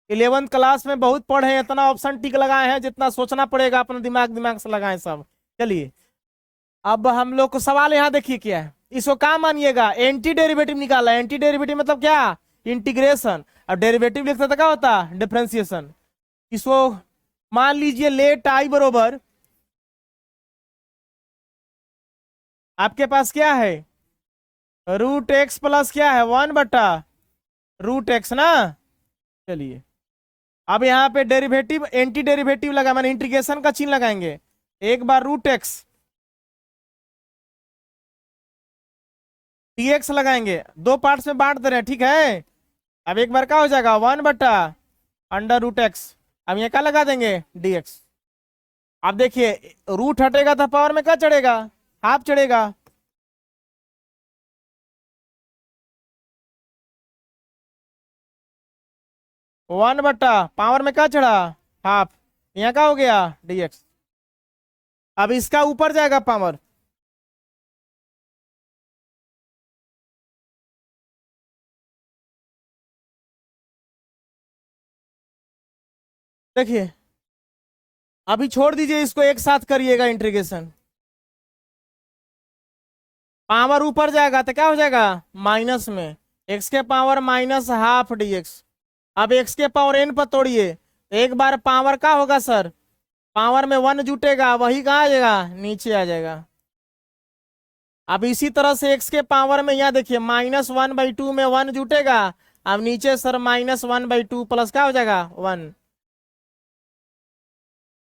11th क्लास में बहुत पढ़े हैं, इतना ऑप्शन टिक लगाए हैं, जितना सोचना पड़ेगा अपना दिमाग दिमाग से लगाए सब। चलिए अब हम लोग को सवाल यहाँ देखिए क्या है, इसको क्या मानिएगा, एंटी डेरिवेटिव निकाला। एंटी डेरिवेटिव मतलब क्या, इंटीग्रेशन। अब डेरिवेटिव लिखते तो क्या होता, डिफरेंशिएशन। इसको मान लीजिए लेट आई बरोबर, आपके पास क्या है, √x प्लस क्या है 1/√x ना। चलिए अब यहाँ पे डेरिवेटिव एंटी डेरिवेटिव लगा, मैंने इंटीग्रेशन का चिन्ह लगाएंगे। एक बार √x dx लगाएंगे, 2 पार्ट्स में बांट दे रहे हैं, ठीक है। अब एक बार क्या हो जाएगा 1/√x। अब ये क्या लगा देंगे dx। अब देखिए रूट हटेगा तो पावर में क्या चढ़ेगा, हाफ चढ़ेगा। वन बट्टा पावर में क्या चढ़ा, हाफ। यहाँ क्या हो गया dx। अब इसका ऊपर जाएगा पावर, देखिए अभी छोड़ दीजिए इसको, एक साथ करिएगा इंटीग्रेशन। पावर ऊपर जाएगा तो क्या हो जाएगा, माइनस में एक्स के पावर माइनस हाफ डीएक्स। अब एक्स के पावर एन पर तोड़िए, एक बार पावर का होगा सर, पावर में वन जुटेगा, वही कहाँ आ जाएगा, नीचे आ जाएगा। अब इसी तरह से एक्स के पावर में यहाँ देखिए -1/2 में वन जुटेगा, अब नीचे सर -1/2 प्लस क्या हो जाएगा 1।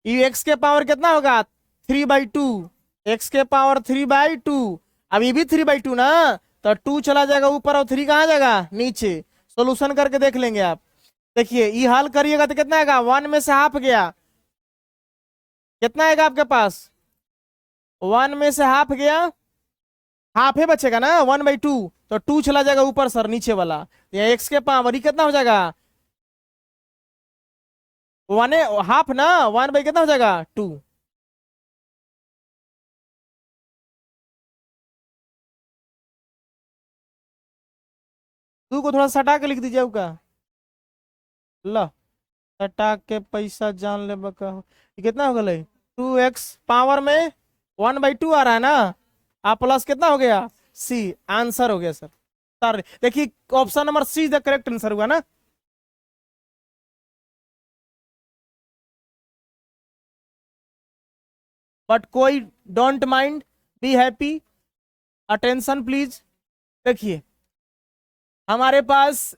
ये एक्स के पावर कितना होगा 3/2, एक्स के पावर 3/2। अब ये भी 3/2 ना, तो 2 चला जाएगा ऊपर और 3 कहाँ जाएगा नीचे। सोल्यूशन करके देख लेंगे आप। देखिए ये हल करिएगा तो कितना आएगा, 1 में से हाफ गया, कितना आएगा आपके पास, 1 में से हाफ गया, हाफ ही बचेगा ना 1/2, तो 2 चला जाएगा ऊपर सर नीचे वाला, ये एक्स के पावर ही कितना हो जाएगा, 1 हाफ ना, 1 कितना हो जाएगा 2। टू को थोड़ा सटा के लिख दीजिए का, लो सटा के पैसा जान ले बका। ये कितना हो गया, 2x पावर में 1/2 आ रहा है ना, आप प्लस कितना हो गया सी, आंसर हो गया सर। सर देखिए option number C is the correct answer हुआ ना। बट कोई don't mind, be happy, attention please. देखिए हमारे पास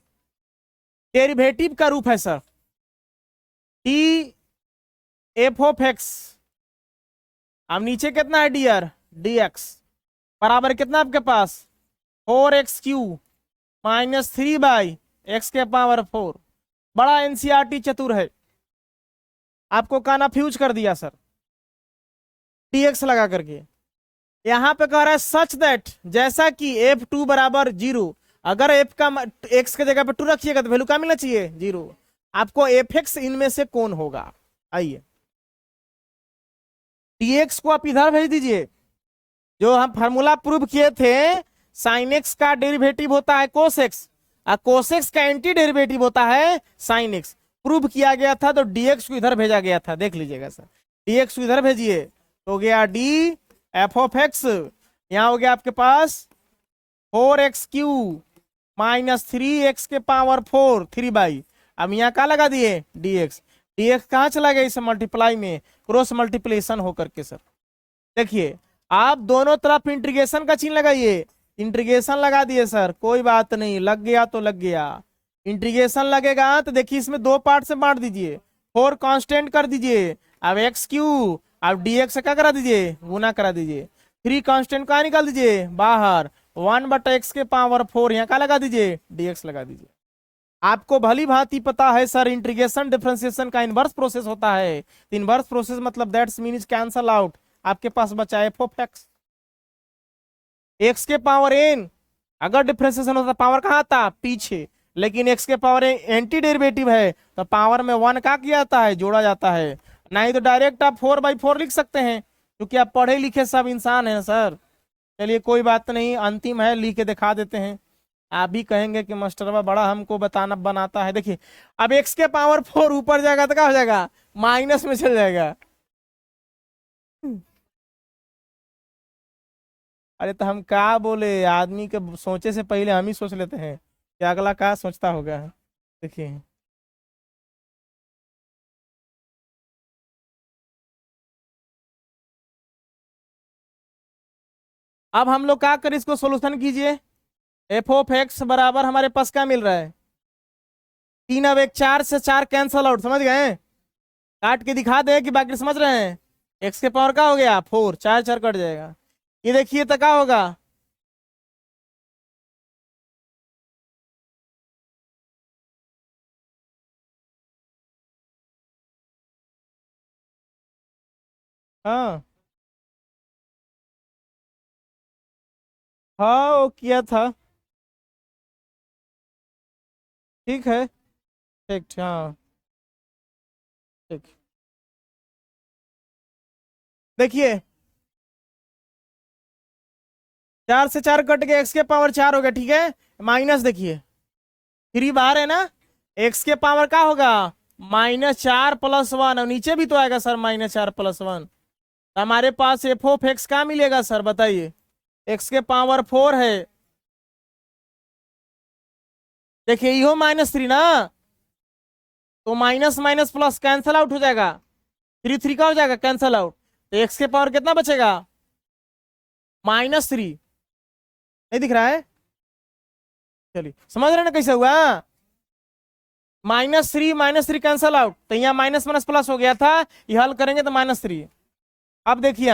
डेरिवेटिव का रूप है sir, D F of x, अब नीचे कितना है डियर डी एक्स, बराबर कितना आपके पास 4x³ -3/x के पावर 4। बड़ा एनसीईआरटी चतुर है, आपको कन्फ्यूज कर दिया सर dx लगा करके। यहां पे कह रहा है सच दैट, जैसा कि f2 बराबर 0, अगर f का x के जगह पे 2 रखिएगा तो वैल्यू क्या मिलना चाहिए 0। आपको fx इनमें से कौन होगा, आइए dx को आप इधर भेज दीजिए, जो हम फार्मूला प्रूव किए थे, साइन एक्स का डेरिवेटिव होता है कोस एक्स, और कोस एक्स का एंटी डेरिवेटिव होता है साइन एक्स। प्रूव किया गया था तो dx को इधर भेजा गया था, देख लीजिएगा सर, dx को इधर भेजिए तो गया डी एफ ऑफ एक्स, यहां हो गया आपके पास 4x³ -3x के पावर 4 3/। अब यहाँ क्या लगा दिए dx, dx कहाँ चला गया इस मल्टीप्लाई में, क्रॉस मल्टीप्लिकेशन होकर के सर। देखिए आप दोनों तरफ इंटीग्रेशन का चिन्ह लगाइए, इंटीग्रेशन लगा दिए सर, कोई बात नहीं, लग गया तो लग गया। इंटीग्रेशन लगेगा तो देखिए इसमें 2 पार्ट से बांट दीजिए, 4 कांस्टेंट कर दीजिए, अब x³ अब dx से क्या करा दीजिए गुना करा दीजिए, 3 कांस्टेंट कहाँ निकाल दीजिए बाहर, 1/x के पावर 4 यहाँ का लगा दीजिए dx लगा दीजिए। आपको भली भांति पता है सर इंटीग्रेशन डिफरेंशिएशन का इनवर्स प्रोसेस होता है, इनवर्स प्रोसेस मतलब दैट्स मीन्स कैंसल आउट, आपके पास बचा f ऑफ x, x के पावर n, अगर डिफरेंशिएशन होता पावर कहाँ आता पीछे, लेकिन x के पावर एंटी डेरिवेटिव है तो पावर में 1 का किया जाता है जोड़ा जाता है, नहीं तो डायरेक्ट आप 4/4 लिख सकते हैं, क्योंकि आप पढ़े लिखे सब इंसान हैं सर। चलिए कोई बात नहीं, अंतिम है लिख के दिखा देते हैं, आप भी कहेंगे कि मास्टरवा बड़ा हमको बताना बनाता है। देखिए अब x के पावर 4 ऊपर जाएगा तो क्या हो जाएगा माइनस में चल जाएगा। अरे तो हम क्या बोले, आदमी के सोचे से पहले हम ही सोच लेते हैं कि अगला क्या सोचता होगा। देखिए अब हम लोग क्या करें, इसको सोल्यूशन कीजिए। एफ ऑफ एक्स बराबर हमारे पास क्या मिल रहा है 3, अब एक 4 से 4 कैंसल आउट, समझ गए, काट के दिखा दे कि बाकी समझ रहे हैं। एक्स के पावर का हो गया 4, 4 4 कट जाएगा, ये देखिए तो क्या होगा, हाँ हाँ वो किया था, ठीक है, ठीक हाँ ठीक। देखिए 4 से 4 कट के एक्स के पावर 4 हो गया, ठीक है, माइनस देखिए 3 बाहर है ना, एक्स के पावर क्या होगा -4 + 1, और नीचे भी तो आएगा सर -4 + 1। तो हमारे पास एफ ऑफ एक्स क्या मिलेगा सर बताइए, एक्स के पावर 4 है। देखिए यो -3 ना, तो minus minus plus cancel out हो जाएगा, 3 3 का हो जाएगा कैंसल आउट, तो एक्स के पावर कितना बचेगा -3। नहीं दिख रहा है, चलिए समझ रहे हैं ना कैसे हुआ, -3 कैंसल आउट, तो यहाँ माइनस माइनस प्लस हो गया था, ये हल करेंगे तो -3। अब देखिए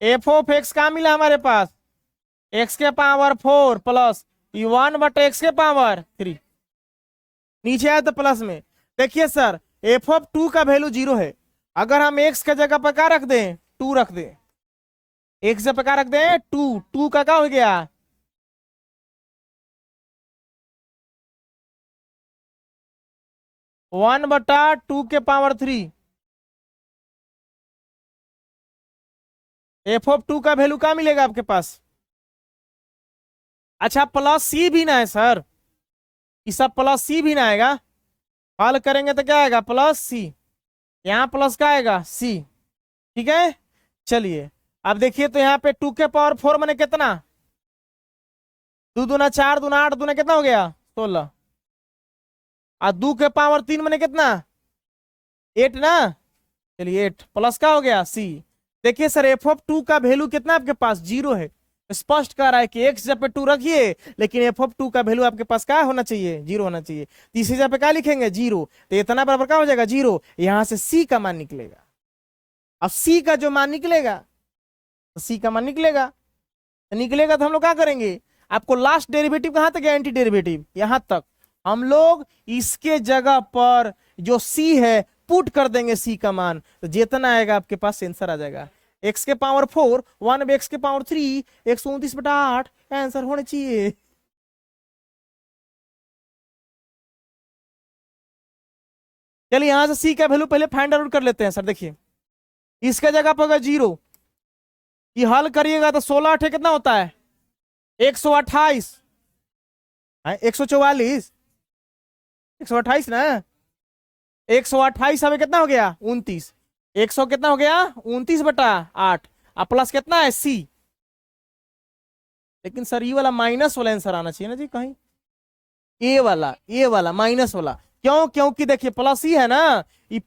एफ ऑफ एक्स का मिला हमारे पास, एक्स के पावर 4 प्लस 1/x के पावर 3, नीचे आया तो प्लस में। देखिए सर एफ ऑफ 2 का वैल्यू 0 है, अगर हम एक्स के जगह पर क्या रख दें 2 रख दें, एक्स जगह पर क्या रख दें 2, 2 का क्या हो गया 1/2 के पावर 3। एफ ऑफ 2 का वैल्यू क्या मिलेगा आपके पास, अच्छा प्लस सी भी ना है सर, ये सब प्लस सी भी ना आएगा, हल करेंगे तो क्या आएगा प्लस सी, यहाँ प्लस का आएगा सी, ठीक है। चलिए अब देखिए तो यहाँ पे 2 के पावर 4 मैंने कितना, 2 दूना 4 दूना 8 दूना कितना हो गया 16, और 2 के पावर 3 मैंने कितना 8 ना, चलिए 8 प्लस का हो गया सी। देखिए सर एफ ऑफ 2 का वैल्यू कितना आपके पास 0 है, स्पष्ट कर रहा है कि एक्स जगह पे 2 रखिए, लेकिन एफ ऑफ 2 का वैल्यू आपके पास क्या होना चाहिए 0 होना चाहिए, तीसरी जगह पे क्या लिखेंगे 0, तो इतना बराबर क्या हो जाएगा 0, यहां से सी का मान निकलेगा। अब सी का जो मान निकलेगा, तो सी का मान निकलेगा, तो निकलेगा तो हम लोग क्या करेंगे, आपको लास्ट डेरिवेटिव कहां तक है एंटी डेरिवेटिव यहां तक, हम लोग इसके जगह पर जो सी है पुट कर देंगे सी का मान, तो जितना आएगा आपके पास आंसर आ जाएगा, एक्स के पावर 4 1/x के पावर 3 129/8 आंसर होने चाहिए। चलिए यहां से सी का वैल्यू पहले फाइंड आउट कर लेते हैं सर। देखिए इसके जगह पर अगर 0, ये हल करिएगा तो 16 8 कितना होता है 128, 144, 128 ना, 128 हमें कितना हो गया 29, 100 कितना हो गया 29/8, अब प्लस कितना है सी, लेकिन सर ये वाला माइनस वाला आंसर आना चाहिए ना जी कहीं, ये वाला माइनस वाला, क्यों, क्योंकि देखिए प्लस ही है ना, ये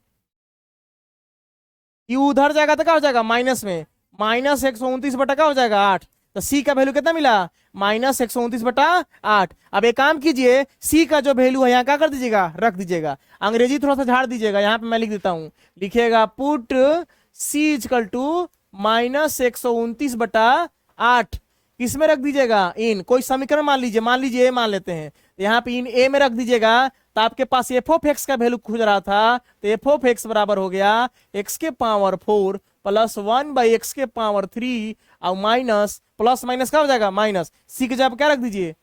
उधर जाएगा तो क्या हो जाएगा माइनस में, -129 क्या हो जाएगा 8, तो सी का वैल्यू कितना मिला -129/8। अब एक काम कीजिए सी का जो वैल्यू है यहाँ क्या कर दीजिएगा रख दीजिएगा, अंग्रेजी थोड़ा सा झाड़ दीजिएगा, यहाँ पे मैं लिख देता हूँ, लिखिएगा पुट सी इजकल टू -129/8, किसमें रख दीजिएगा इन, कोई समीकरण मान लीजिए ए मान लेते हैं, यहाँ पे इन ए में रख दीजिएगा, तो आपके पास एफ ऑफ एक्स का वैल्यू खोज रहा था, तो एफ ऑफ एक्स बराबर हो गया एक्स के पावर 4 प्लस 1/x के पावर 3 और माइनस प्लस माइनस क्या हो जाएगा माइनस, सी के जगह क्या रख दीजिए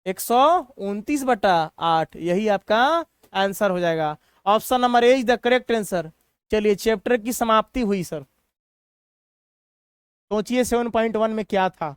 129/8, यही आपका आंसर हो जाएगा। Option number A is the correct answer. चलिए चैप्टर की समाप्ति हुई सर, सोचिए 7.1 में क्या था।